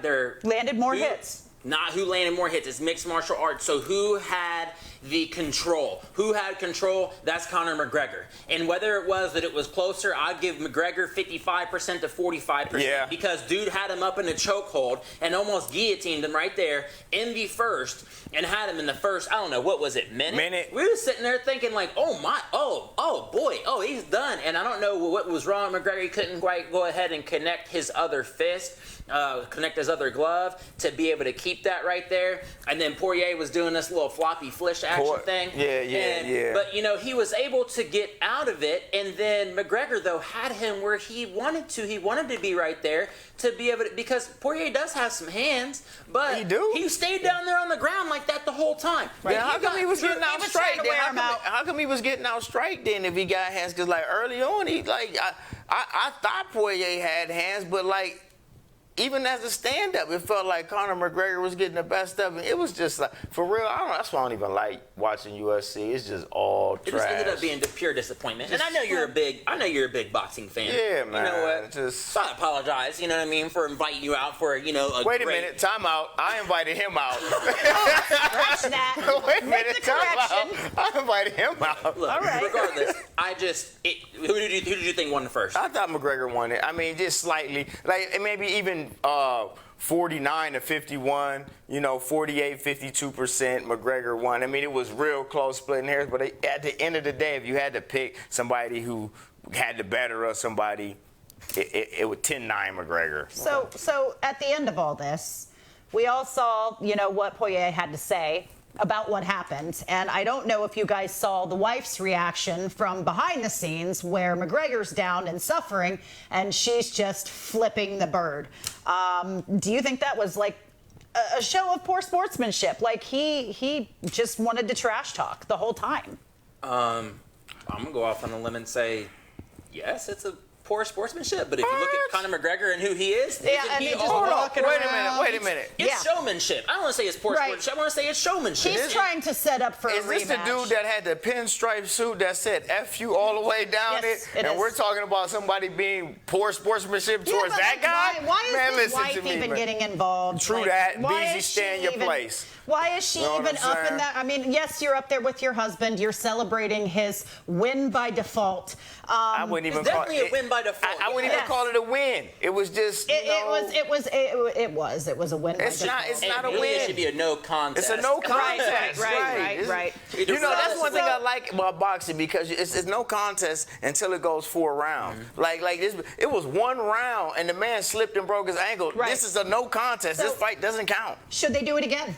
their Landed more hits? Not who landed more hits. It's mixed martial arts. So who had the control? Who had control? That's Conor McGregor. And whether it was that it was closer, I'd give McGregor 55% to 45%. Yeah. Because dude had him up in a chokehold and almost guillotined him right there in the first and had him in the first, I don't know, what was it, minute? We were sitting there thinking like, oh boy, he's done. And I don't know what was wrong with McGregor. He couldn't quite go ahead and connect his other fist, connect his other glove to be able to keep that right there. And then Poirier was doing this little floppy flish action thing. Yeah. But, he was able to get out of it. And then McGregor, though, had him where he wanted to. He wanted to be right there to be able to, because Poirier does have some hands, but he stayed down there on the ground like that the whole time. Right. Yeah, how come he was getting out straight then? How come he was getting out straight then if he got hands? Because, like, early on, I thought Poirier had hands, but, like, even as a stand-up, it felt like Conor McGregor was getting the best of him. It was just like, for real, that's why I don't even like watching UFC. It's just all trash. It just ended up being pure disappointment. And I know you're a big boxing fan. Yeah, man. You know what? So I apologize, you know what I mean, for inviting you out for, Wait a minute, time out. I invited him out. Scratch that. Wait a Make minute, the time correction. out. I invited him out. Look, All right. regardless, who did you think won the first? I thought McGregor won it. I mean, just slightly. Like, maybe even 49 to 51, 48, 52%, McGregor won. I mean, it was real close splitting hairs, but at the end of the day, if you had to pick somebody who had the better of somebody, it was 10-9 McGregor. So at the end of all this, we all saw, what Poirier had to say about what happened. And I don't know if you guys saw the wife's reaction from behind the scenes where McGregor's down and suffering and she's just flipping the bird. Do you think that was like a show of poor sportsmanship? Like he just wanted to trash talk the whole time? I'm going to go off on a limb and say, yes, it's a poor sportsmanship. But if you look at Conor McGregor and who he is, Yeah, and he just walking Wait around. a minute. It's showmanship. I don't want to say it's poor sportsmanship. I want to say it's showmanship. He's trying to set up for a rematch. Is this the dude that had the pinstripe suit that said F you all the way down Yes, it? it And is. we're talking about somebody being poor sportsmanship towards but, that guy? Why is Man, his listen wife to me, even man. getting involved? True that. why Beezy, is stay in she your even- place. Why is she Know what even I'm up in saying? that? I mean, yes, you're up there with your husband. You're celebrating his win by default. I wouldn't even It's call definitely a win by default. I wouldn't even Yes. call it a win. It was just It was a win by It's default. not. It's And not a really, win. it should be a no contest. It's a no contest. Right. That's one thing I like about boxing because it's no contest until it goes 4 rounds. Like this, it was 1 round and the man slipped and broke his ankle. Right. This is a no contest. So- This fight doesn't count. Should they do it again?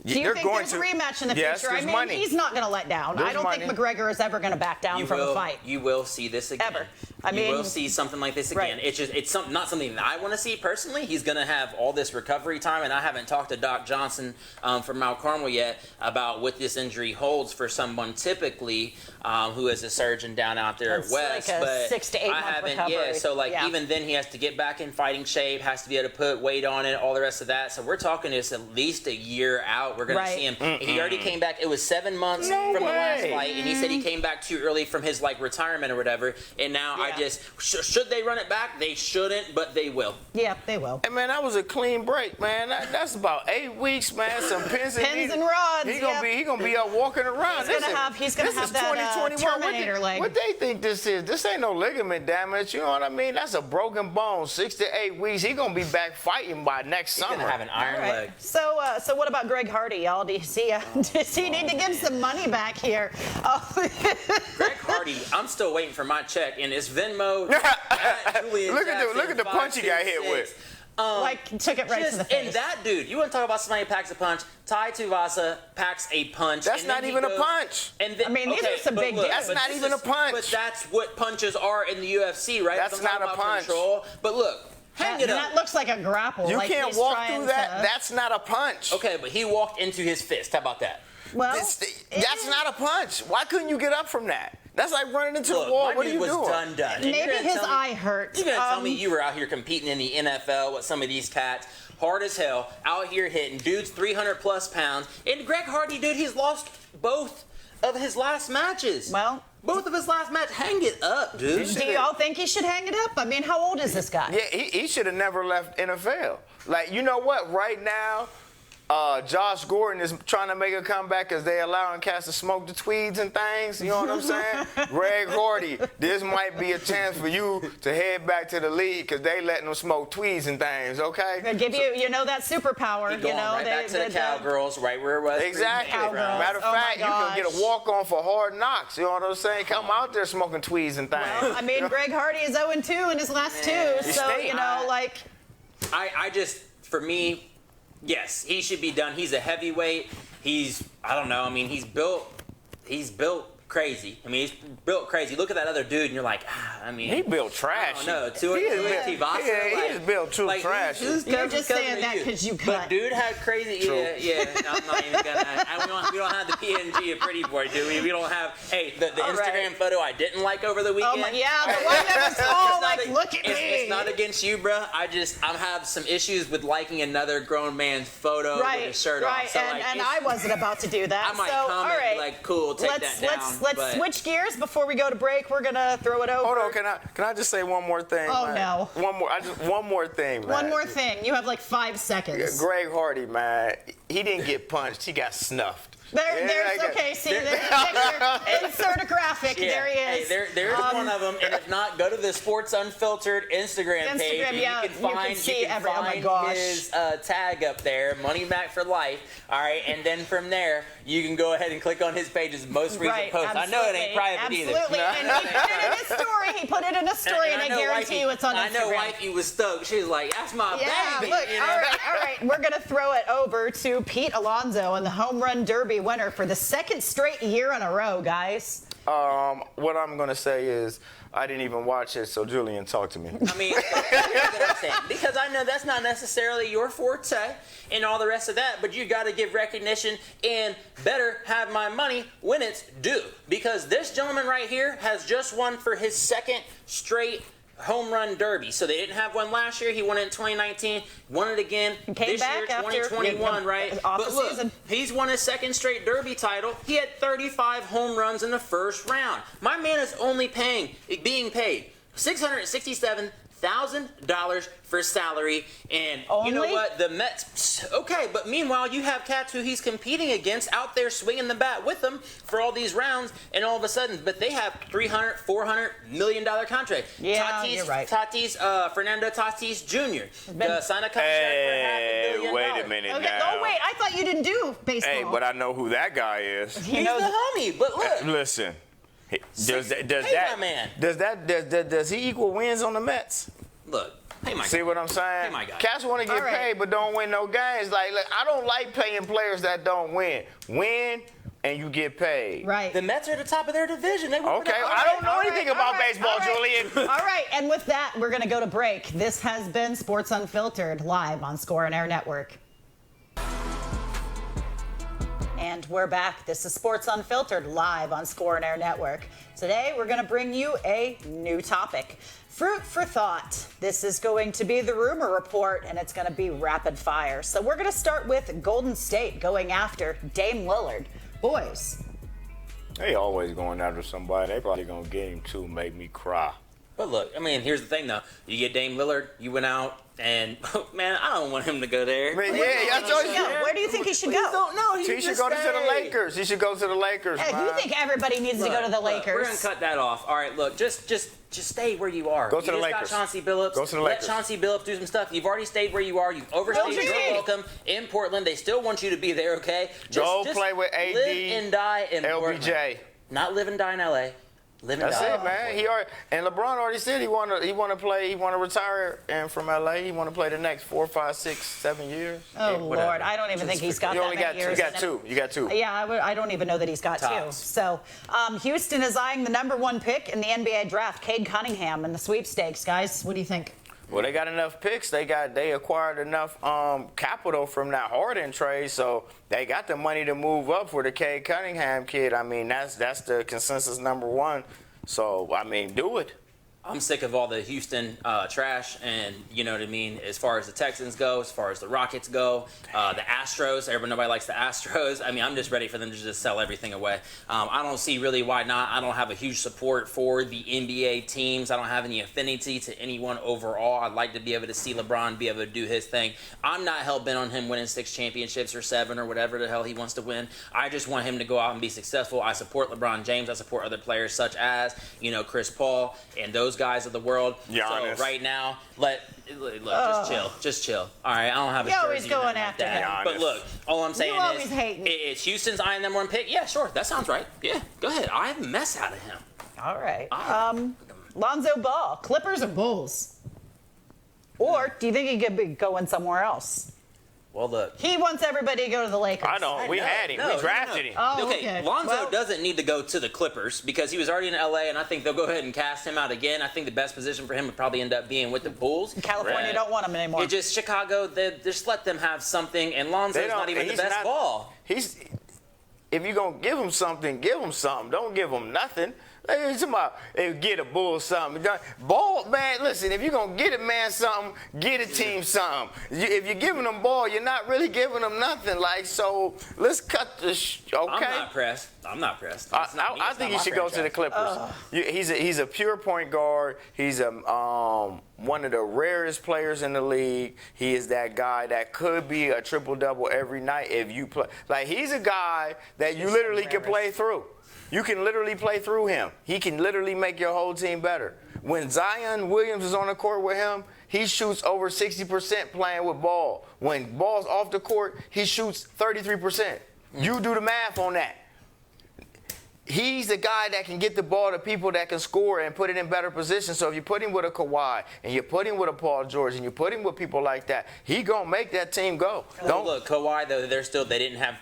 Do you They're think going there's to. a rematch in the Yes, future? I there's mean, money. he's not going to let down. There's I don't think money. McGregor is ever going to back down from a fight. You will see this again. Ever. You will see something like this again. Right. It's not something that I want to see personally. He's going to have all this recovery time, and I haven't talked to Doc Johnson from Mount Carmel yet about what this injury holds for someone typically who is a surgeon down out there That's at West. like a but 6 to 8 I month haven't. recovery. Yeah, so Yeah. even then he has to get back in fighting shape, has to be able to put weight on it, all the rest of that. So we're talking this at least a year out. We're going to see him. He already came back. It was 7 months from the last fight, and he said he came back too early from his retirement or whatever. And now I just should they run it back? They shouldn't, but they will. Yeah, they will. Hey, man, that was a clean break, man. That's about 8 weeks, man. Some pins and rods. He gonna be up walking around. He's gonna have that Terminator leg. What they think this is? This ain't no ligament damage. You know what I mean? That's a broken bone. 6 to 8 weeks. He gonna be back fighting by next He's summer. gonna have an iron leg. So what about Greg Hardy, y'all? Does he need to get some money back here? Oh. Greg Hardy, I'm still waiting for my check, and it's Venmo. Look at the punch he got hit with. Took it right to the face. And that dude, you want to talk about somebody who packs a punch? Tai Tuivasa packs a punch. That's not even a punch. And then, these are some big dudes. That's not even a punch. But that's what punches are in the UFC, right? That's not a punch. Control. But look, hang it up. That looks like a grapple. You can't walk through that. That's not a punch. Okay, but he walked into his fist. How about that? Well, that's not a punch. Why couldn't you get up from that? That's like running into the wall. My what are dude you was doing? done. Maybe his eye hurt. You're gonna tell me you were out here competing in the NFL with some of these cats, hard as hell, out here hitting dudes 300+ pounds. And Greg Hardy, dude, he's lost both of his last matches. Well, both of his last matches. Hang it up, dude. do y'all think he should hang it up? I mean, how old is this guy? Yeah, he should have never left NFL. Like, you know what? Right now, Josh Gordon is trying to make a comeback because they allowing cats to smoke the tweeds and things. You know what I'm saying? Greg Hardy, this might be a chance for you to head back to the league because they letting them smoke tweeds and things. Okay? They give you, that superpower. Going right back to the Cowgirls, right where it was. Exactly. Cowgirls. Matter of Oh fact, my you can get gosh. a walk-on for Hard Knocks. You know what I'm saying? Come out there smoking tweeds and things. Well, I mean, Greg Hardy is 0-2 in his last two, so I just, for me, yes, he should be done. He's a heavyweight. I don't know. I mean, he's built crazy. I mean, he's built crazy. Look at that other dude, and you're like, I mean, He built trash. No, Tuivasa. He's built too trash. You're just saying that because you cut. But dude had crazy. True. Yeah. I'm not even gonna. We don't have the PNG of Pretty Boy, do we? We don't have. Hey, the Instagram photo I didn't like over the weekend. Oh my, yeah, the one that was all like, look at me. It's not against you, bro. I have some issues with liking another grown man's photo with his shirt on. So, and I wasn't about to do that. I might all comment right. like, cool, take that down. Let's switch gears before we go to break. We're gonna throw it over. Hold on, can I just say one more thing? Oh, man? no. One more thing, man. One more thing. You have like 5 seconds. Greg Hardy, man, he didn't get punched. He got snuffed. See, there's a picture. Insert a graphic. Yeah. There he is. Hey, there's one of them. And if not, go to the Sports Unfiltered Instagram page. And yeah, you can see find oh my gosh. his tag up there, Money Mac for Life. All right, and then from there, you can go ahead and click on his page's most recent post. I know it ain't private either. Absolutely. And he put it in his story. He put it in a story, and I guarantee you it's on Instagram. I know wifey was stoked. She was like, that's my baby. Look, all right. We're going to throw it over to Pete Alonso and the Home Run Derby winner for the second straight year in a row, guys. What I'm going to say is I didn't even watch it, so Julian, talk to me. I mean, what I'm saying, because I know that's not necessarily your forte and all the rest of that, but you got to give recognition and better have my money when it's due. Because this gentleman right here has just won for his second straight home run derby. So they didn't have one last year. He won it in 2019. Won it again this year, 2021, right? But look, he's won his second straight derby title. He had 35 home runs in the first round. My man is only being paid $667,000 for salary, and you know what? The Mets, okay, but meanwhile, you have cats who he's competing against out there swinging the bat with them for all these rounds, and all of a sudden, but they have $300, $400 million contract. Yeah, you're right. Fernando Tatis Jr. Signed a contract for $500 million. Wait a minute Okay. now. Oh, wait, I thought you didn't do baseball. Hey, but I know who that guy is. He's the homie, but look. Listen. Does he equal wins on the Mets? Look, pay my See guy. what I'm saying? Pay my guy. Cats want to get paid but don't win no games. Like, look, I don't like paying players that don't win. Win, and you get paid. Right. The Mets are at the top of their division. They were Okay, I don't know anything about baseball, Julian. All right, and with that, we're going to go to break. This has been Sports Unfiltered, live on Score and Air Network. And we're back. This is Sports Unfiltered, live on Score and Air Network. Today, we're going to bring you a new topic. Fruit for thought. This is going to be the rumor report, and it's going to be rapid fire. So we're going to start with Golden State going after Dame Lillard. Boys. They always going after somebody. They probably going to get him, too, make me cry. But look, I mean, here's the thing, though. You get Dame Lillard, you went out, and, man, I don't want him to go there. Man, yeah, I told you. Where do you think he should We go? don't know. He should go to the Lakers. He should go to the Lakers, Hey, man. you think everybody needs to go to the Lakers? We're gonna cut that off. All right, look, just stay where you are. Go to the You just Lakers. got Chauncey Billups. Go to the Let Lakers. Chauncey Billups do some stuff. You've already stayed where you are. You've overstayed LG. your welcome in Portland. They still want you to be there, okay? Go play with AD, live and die in Portland. LBJ. Not live and die in LA. Live and That's die. it, man. And LeBron already said he want to retire and from LA. He want to play the next 4, 5, 6, 7 years. Oh, Whatever. Lord. I don't even think he's got You that only many got years. you got in him. two. You got two. Yeah, I don't even know that he's got Tops. two. So, Houston is eyeing the #1 pick in the NBA draft, Cade Cunningham, in the sweepstakes. Guys, what do you think? Well, they got enough picks. They acquired enough capital from that Harden trade, so they got the money to move up for the Cade Cunningham kid. I mean, that's the consensus #1. So, I mean, do it. I'm sick of all the Houston trash, and you know what I mean, as far as the Texans go, as far as the Rockets go, the Astros. Nobody likes the Astros. I mean, I'm just ready for them to just sell everything away. I don't see really why not. I don't have a huge support for the NBA teams. I don't have any affinity to anyone overall. I'd like to be able to see LeBron be able to do his thing. I'm not hell-bent on him winning 6 championships or 7 or whatever the hell he wants to win. I just want him to go out and be successful. I support LeBron James. I support other players such as, Chris Paul and those guys of the world. Giannis. So right now, just chill. All right, I don't have a You're jersey always or going nothing like after that. him. But look, all I'm saying You always is, hating. it's Houston's eyeing #1 pick. Yeah, sure, that sounds right. Yeah, go ahead. I have a mess out of him. All right. Lonzo Ball, Clippers or Bulls? Or do you think he could be going somewhere else? Well, look. He wants everybody to go to the Lakers. I don't. We had him. We drafted him. Oh, Okay, okay. Lonzo Well- doesn't need to go to the Clippers because he was already in LA, and I think they'll go ahead and cast him out again. I think the best position for him would probably end up being with the Bulls. California don't want him anymore. It just Chicago, they just let them have something, and Lonzo's not even the best ball. If you're going to give him something, give him something. Don't give him nothing. Hey, somebody get a bull something. Ball, man, listen, if you're going to get a man something, get a team something. If you're giving them ball, you're not really giving them nothing. So let's cut the okay? I'm not pressed. I think he should go to the Clippers. He's a pure point guard. He's one of the rarest players in the league. He is that guy that could be a triple-double every night if you play. He's a guy that you literally can play through. You can literally play through him. He can literally make your whole team better. When Zion Williams is on the court with him, he shoots over 60% playing with ball. When ball's off the court, he shoots 33%. You do the math on that. He's the guy that can get the ball to people that can score and put it in better position. So if you put him with a Kawhi and you put him with a Paul George and you put him with people like that, he gonna make that team go. Look, Kawhi though, they didn't have.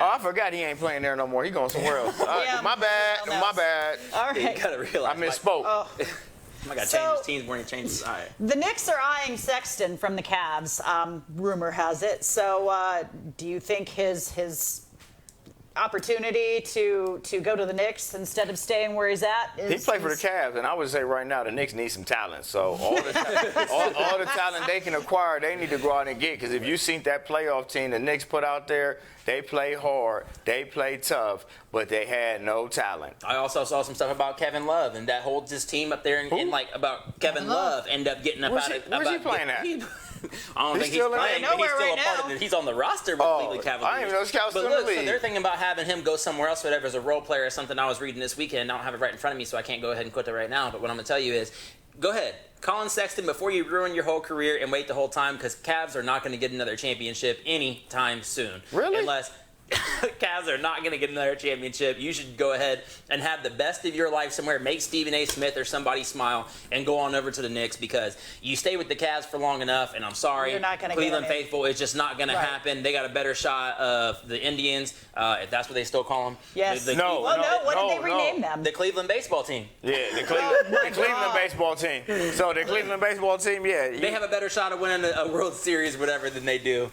Oh, I forgot he ain't playing there no more. He going somewhere else. Yeah, my bad. else. My bad. All right. You gotta realize. I misspoke. I gotta So- change his teams more than change his side. The Knicks are eyeing Sexton from the Cavs, rumor has it. So do you think his opportunity to go to the Knicks instead of staying where he's at is... He played for the Cavs, and I would say right now the Knicks need some talent. So all the talent they can acquire, they need to go out and get. Because if you seen that playoff team the Knicks put out there, they play hard, they play tough, but they had no talent. I also saw some stuff about Kevin Love, and that holds his team up there, and about Kevin Love end up getting up Where's out he- of. where's he playing at? I don't think he's still in playing, there? but he's Nowhere still right a part now. of it. He's on the roster with Oh, Cleveland Cavaliers. I didn't even know this guy was But still in look, the so league. they're thinking about having him go somewhere else, whatever, as a role player or something I was reading this weekend. I don't have it right in front of me, so I can't go ahead and quote it right now. But what I'm going to tell you is, go ahead. Colin Sexton before you ruin your whole career and wait the whole time, because Cavs are not going to get another championship anytime soon. Really? Unless Cavs are not going to get another championship. You should go ahead and have the best of your life somewhere. Make Stephen A. Smith or somebody smile and go on over to the Knicks, because you stay with the Cavs for long enough, and I'm sorry, You're not gonna Cleveland get it. faithful, it's just not going to happen. They got a better shot of the Indians, if that's what they still call them. Yes. No, Well, no. What did they no. rename them? The Cleveland baseball team. Yeah, the Cleveland baseball team. So the Cleveland baseball team, yeah. They have a better shot of winning a World Series or whatever than they do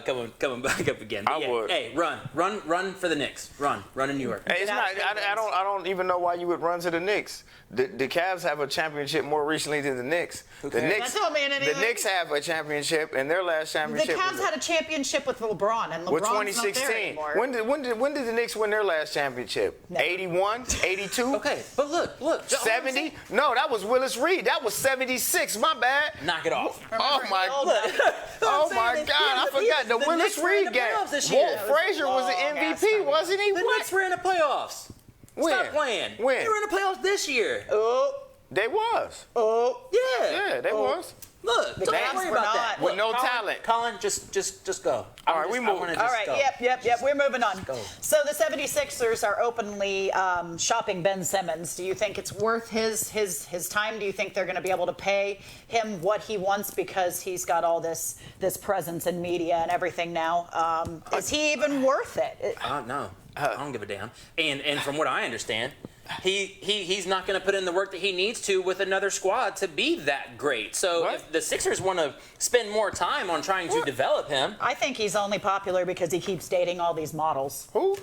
coming back up again. But I would. Hey, run for the Knicks. Run in New York. Hey, it's not. I don't even know why you would run to the Knicks. The Cavs have a championship more recently than the Knicks. The Knicks. That don't mean anything. The Knicks have a championship, and their last The championship Cavs was had a championship with LeBron, and with LeBron's not there 2016. anymore. When did the Knicks win their last championship? Never. 81, 82, Okay, but look. 70? No, that was Willis Reed. That was 76. My bad. Knock it off. Oh my Hold God! on. Oh I'm my saying, God! I the forgot the Willis Knicks were in Reed the game. playoffs this year. Walt Frazier was the long-ass MVP, time. wasn't he? The Knicks were in the playoffs. When? Stop playing. When? They were in the playoffs this year. They was. Yeah. Yeah, they was. Look, don't Cavs worry were about not. that. With Look, no Colin, talent. Colin, just go. All right, we move. All right, yep. We're moving on. go. So the 76ers are openly shopping Ben Simmons. Do you think it's worth his time? Do you think they're going to be able to pay him what he wants because he's got all this presence in media and everything now? Is he even worth it? No, I don't give a damn. And from what I understand, he's not going to put in the work that he needs to with another squad to be that great. So What? if the Sixers want to spend more time on trying to develop him, I think he's only popular because he keeps dating all these models. Who?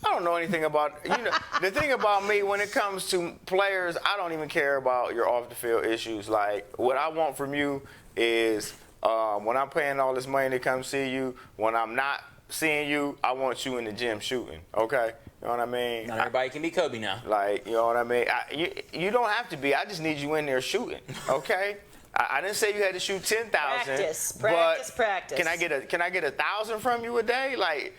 I don't know anything about. The thing about me when it comes to players, I don't even care about your off the field issues. Like, what I want from you is when I'm paying all this money to come see you, when I'm not seeing you, I want you in the gym shooting. Okay. You know what I mean? not everybody can be Kobe now. Like, you know what I mean? You don't have to be. I just need you in there shooting, okay? I didn't say you had to shoot 10,000. Practice. Can I get 1,000 from you a day? Like,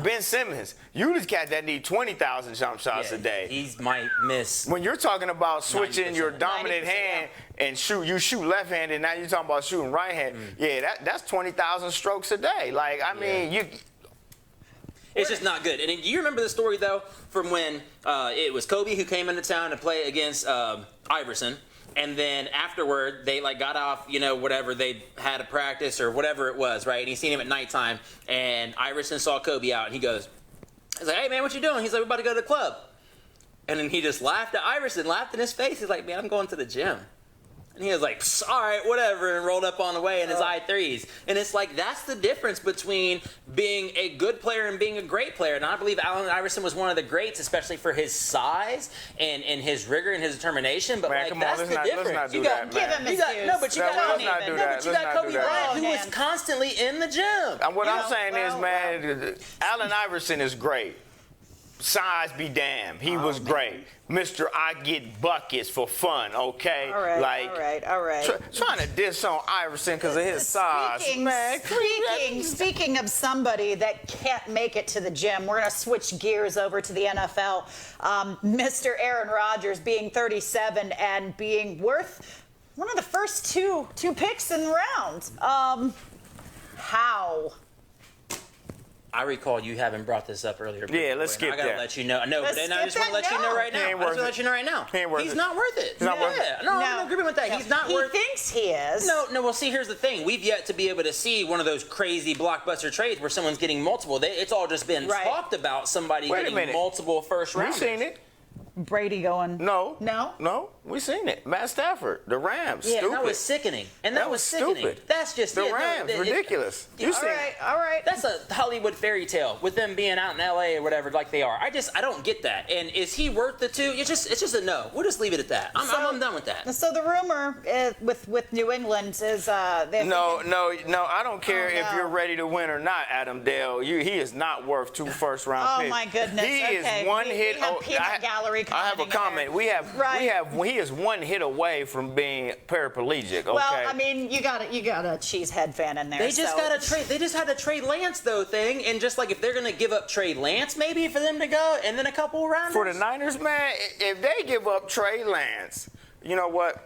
Ben Simmons, you just cat that need 20,000 jump shots a day. He might miss. When you're talking about switching 90%. your dominant 90%, hand and you shoot left-handed, now you're talking about shooting right-handed. Yeah, that's 20,000 strokes a day. Like, I mean, It's just not good. And do you remember the story, though, from when it was Kobe who came into town to play against Iverson, and then afterward they got off, whatever, they had a practice or whatever it was, right? And he seen him at nighttime, and Iverson saw Kobe out, and he's like, "Hey man, what you doing?" He's like, "We're about to go to the club." And then he just laughed at Iverson, laughed in his face. He's like, "Man, I'm going to the gym." And he was like, "All right, whatever," and rolled up on the way in his I3s. And it's like, that's the difference between being a good player and being a great player. And I believe Allen Iverson was one of the greats, especially for his size and his rigor and his determination. But Man, come on, that's let's the not difference. do that, Give man. him his You got, dues. no, but you No, got, let's not do that. but you Let's got not Kobe do that. Bryant, who Oh, was man. constantly in the gym. And what I'm know, saying is, well, man, Allen Iverson is great. Size be damned. He was great. Mr. I get buckets for fun, okay? All right. Trying to diss on Iverson because of his size. Man, Speaking of somebody that can't make it to the gym, we're going to switch gears over to the NFL. Mr. Aaron Rodgers being 37 and being worth one of the first two picks in the round. How? I recall you having brought this up earlier. Yeah, let's skip I gotta that. let you know. No, Let's but then I skip just want to that? let you know No. right now. He I ain't just want worth to it. let you know right now. He ain't worth He's it. not worth it. He's not worth it. No, I'm in agreement with that. He's not he worth it. thinks he is. No. Well, see, here's the thing. We've yet to be able to see one of those crazy blockbuster trades where someone's getting multiple. It's all just been Right. talked about somebody Wait a getting minute. multiple first We rounders. seen it. Brady going. No. No? We seen it. Matt Stafford, the Rams. Yeah, stupid. that was sickening. And that was sickening. stupid. That's just The yeah, no, Rams, ridiculous. You All seen right, all right. That's a Hollywood fairy tale with them being out in LA or whatever like they are. I don't get that. And is he worth the two? It's just a no. We'll just leave it at that. I'm done with that. So the rumor with New England is they're No, thinking- I don't care Oh, if no. you're ready to win or not, Adam Dale. He is not worth 2 first-round Oh, picks. my goodness. He Okay. is one We hit. have peanut gallery I have a commenting there. comment. Right. He is one hit away from being paraplegic. Okay. Well, I mean, you got a cheesehead fan in there. They just so. got to trade. They just had a Trey Lance though thing, and just like if they're gonna give up Trey Lance maybe for them to go, and then a couple rounders for the Niners, man, if they give up Trey Lance, you know what?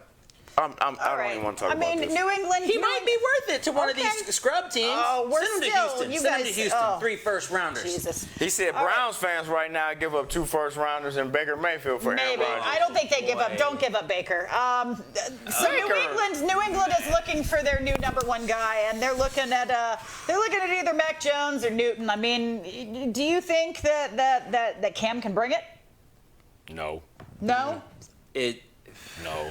I don't even want to talk about this. New England. He might be worth it to one of these scrub teams. Oh, we're Send him still- to Houston. you Send him to guys- Houston. oh. 3 first-rounders. Jesus. He said Browns fans right now give up 2 first-rounders and Baker Mayfield for Aaron Maybe. Rodgers. I don't think they give up. Don't give up Baker. So New England is looking for their new number 1 guy, and they're looking at either Mac Jones or Newton. I mean, do you think that Cam can bring it? No. No. No.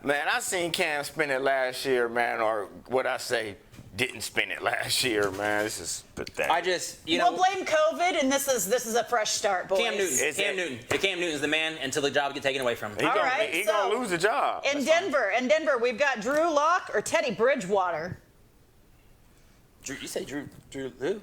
Man, I seen Cam spin it last year, man, or what I say, didn't spin it last year, man. This is pathetic. I just, We'll blame COVID, and this is a fresh start, boys. Cam Newton. Cam Newton's the man until the job gets taken away from him. He's going to lose the job. In Denver, we've got Drew Lock or Teddy Bridgewater. You say Drew who?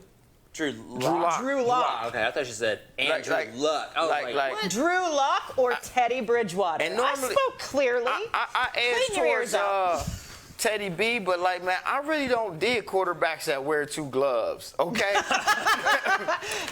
Drew Lock. Drew Lock. Okay, I thought you said Andrew Luck. Oh, what? Drew Lock or Teddy Bridgewater? And normally, I spoke clearly. I edge Clean your ears towards Teddy B, but like, man, I really don't dig quarterbacks that wear 2 gloves, okay?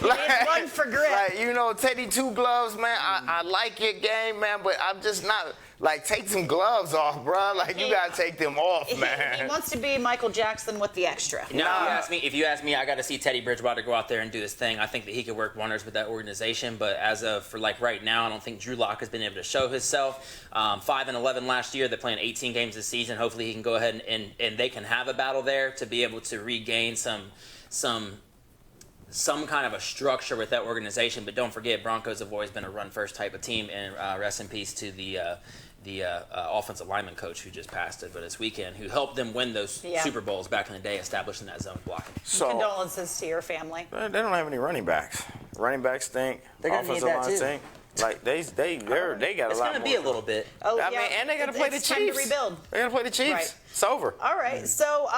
One for grip. Like, you know, Teddy 2 gloves, man, I like your game, man, but I'm just not, like, take some gloves off, bro. Like, you got to take them off, man. He wants to be Michael Jackson with the extra. Now, if you ask me, I got to see Teddy Bridgewater go out there and do his thing. I think that he could work wonders with that organization. But for right now, I don't think Drew Lock has been able to show himself. 5-11 last year. They're playing 18 games this season. Hopefully, he can go ahead and they can have a battle there to be able to regain some kind of a structure with that organization. But don't forget, Broncos have always been a run-first type of team. And rest in peace to the offensive lineman coach who just passed it, but this weekend, who helped them win those Super Bowls back in the day, establishing that zone blocking. So, condolences to your family. They don't have any running backs. Running backs stink. They're gonna need that too. Stink. Like they got a lot more. It's gonna be a little bit. Oh, I mean, and they got to play the it's Chiefs. Time to rebuild. They got to play the Chiefs. Right. It's over. All right. So,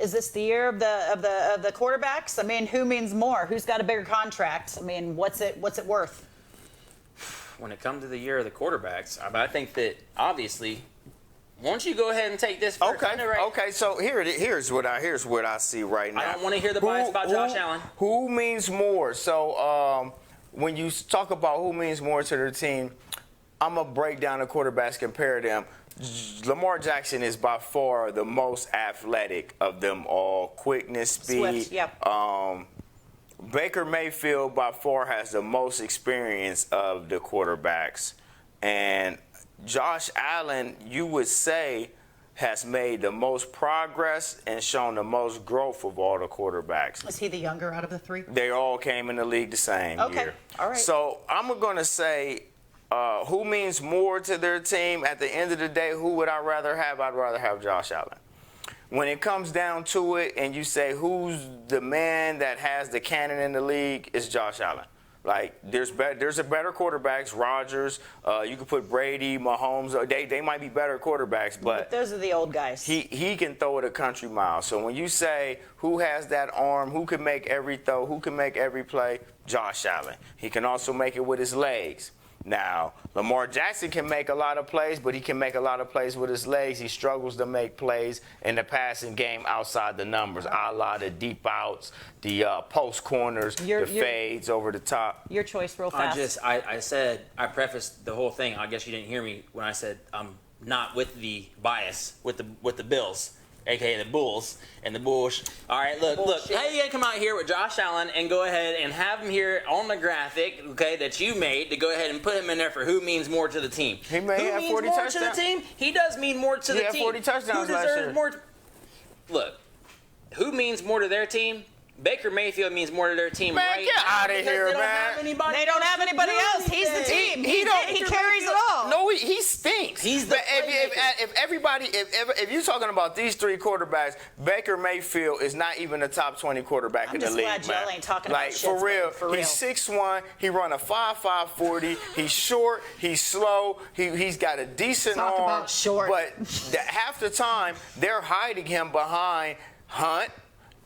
is this the year of the quarterbacks? I mean, who means more? Who's got a bigger contract? I mean, what's it worth? When it comes to the year of the quarterbacks, I think that obviously, why don't you go ahead and take this first? Okay. So here's what I see right now. I don't want to hear the bias about Josh Allen. Who means more? So when you talk about who means more to their team, I'm gonna break down the quarterbacks, compare them. Lamar Jackson is by far the most athletic of them all. Quickness, speed. Swift, yep. Baker Mayfield by far has the most experience of the quarterbacks. And Josh Allen, you would say, has made the most progress and shown the most growth of all the quarterbacks. Is he the younger out of the 3? They all came in the league the same year. All right. So I'm going to say who means more to their team. At the end of the day, who would I rather have? I'd rather have Josh Allen. When it comes down to it and you say who's the man that has the cannon in the league, it's Josh Allen. Like, there's a better quarterbacks, Rodgers, you could put Brady, Mahomes, they might be better quarterbacks, but those are the old guys. He can throw it a country mile. So when you say who has that arm, who can make every throw, who can make every play, Josh Allen. He can also make it with his legs. Now, Lamar Jackson can make a lot of plays, but he can make a lot of plays with his legs. He struggles to make plays in the passing game outside the numbers, a la the deep outs, the post corners, the fades over the top. Your choice real fast. I prefaced the whole thing. I guess you didn't hear me when I said I'm not with the bias with the Bills. AKA the Bulls and the Bulls. All right, look. How you gonna come out here with Josh Allen and go ahead and have him here on the graphic, okay, that you made to go ahead and put him in there for who means more to the team? He may have 40 more touchdowns. to the team? He does mean more to the team. He had 40 touchdowns who last deserves year. more? Look, who means more to their team? Baker Mayfield means more to their team. Man, right get now out of here, they don't man. have anybody They don't have anybody else. He's the team. He carries it all. No, he stinks. He's the if you're talking about these 3 quarterbacks, Baker Mayfield is not even a top 20 quarterback in the league. I'm just glad y'all ain't talking like, about for real. shit, for real. He's 6'1". He run a 5.5 40. He's short. He's slow. He's got a decent Talk arm. about short. But half the time they're hiding him behind Hunt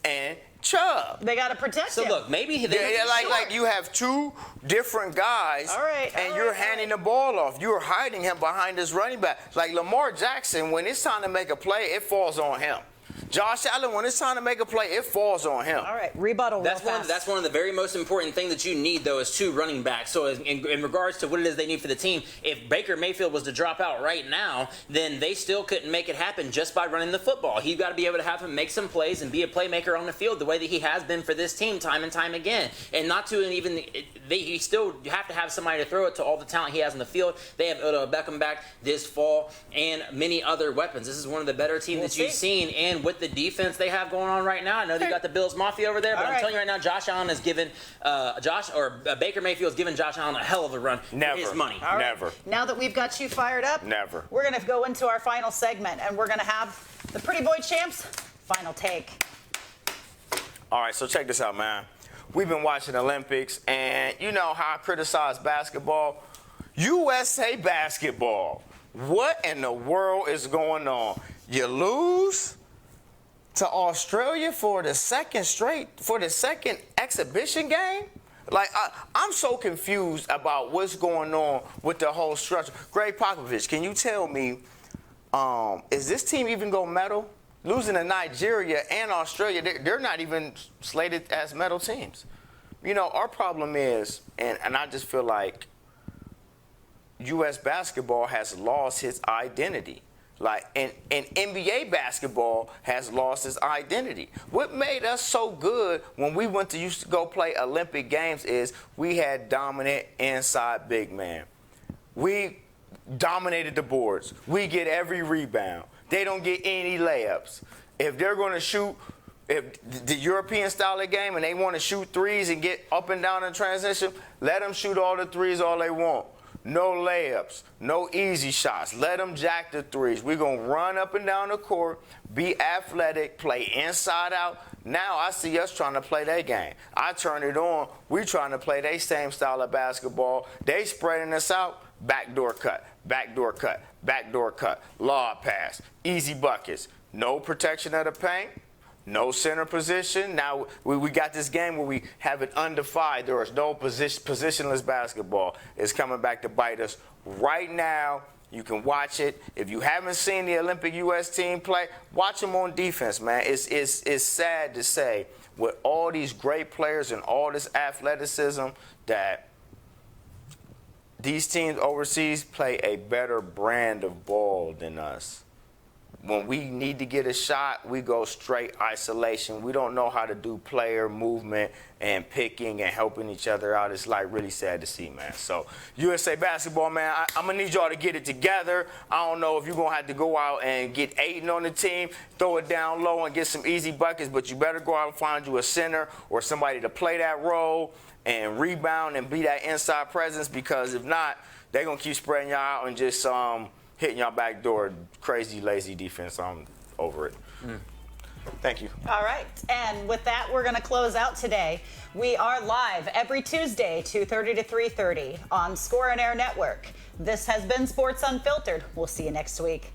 and Chubb. They got to protect him. So look, maybe like you have 2 different guys, and you're handing the ball off. You're hiding him behind this running back. Like Lamar Jackson, when it's time to make a play, it falls on him. Josh Allen, when it's time to make a play, it falls on him. All right, rebuttal real fast. That's one of the very most important thing that you need, though, is 2 running backs. So in regards to what it is they need for the team, if Baker Mayfield was to drop out right now, then they still couldn't make it happen just by running the football. You've got to be able to have him make some plays and be a playmaker on the field the way that he has been for this team time and time again. And not to even you still have to have somebody to throw it to all the talent he has on the field. They have Odell Beckham back this fall and many other weapons. This is one of the better teams that you've seen, and with the defense they have going on right now. I know they got the Bills Mafia over there, but I'm telling you right now, Josh Allen has given Baker Mayfield's given Josh Allen a hell of a run for his money. All right. Never. Now that we've got you fired up, Never. We're going to go into our final segment, and we're going to have the Pretty Boy Champs final take. All right, so check this out, man. We've been watching Olympics, and you know how I criticize basketball? USA basketball. What in the world is going on? You lose to Australia for the second exhibition game? Like, I'm so confused about what's going on with the whole structure. Greg Popovich, can you tell me, is this team even going to medal? Losing to Nigeria and Australia, they're not even slated as medal teams. You know, our problem is, and I just feel like U.S. basketball has lost its identity. Like, and NBA basketball has lost its identity. What made us so good when we used to go play Olympic Games is we had dominant inside big man. We dominated the boards. We get every rebound. They don't get any layups. If they're going to shoot, if the European style of game and they want to shoot threes and get up and down in transition, let them shoot all the threes all they want. No layups, no easy shots. Let them jack the threes. We're going to run up and down the court, be athletic, play inside out. Now I see us trying to play their game. I turn it on. We trying to play their same style of basketball. They spreading us out. Backdoor cut, backdoor cut, backdoor cut. Lob pass, easy buckets. No protection of the paint. No center position. Now, we got this game where we have it undefined. There is no positionless basketball. It's coming back to bite us. Right now, you can watch it. If you haven't seen the Olympic U.S. team play, watch them on defense, man. It's sad to say, with all these great players and all this athleticism, that these teams overseas play a better brand of ball than us. When we need to get a shot, we go straight isolation. We don't know how to do player movement and picking and helping each other out. It's like really sad to see, man. So USA basketball, man, I'm going to need y'all to get it together. I don't know if you're going to have to go out and get Aiden on the team, throw it down low and get some easy buckets, but you better go out and find you a center or somebody to play that role and rebound and be that inside presence, because if not, they're going to keep spreading y'all out and just hitting y'all back door. Crazy, lazy defense. I'm over it. Thank you. All right. And with that, we're going to close out today. We are live every Tuesday, 2:30 to 3:30 on Score and Air Network. This has been Sports Unfiltered. We'll see you next week.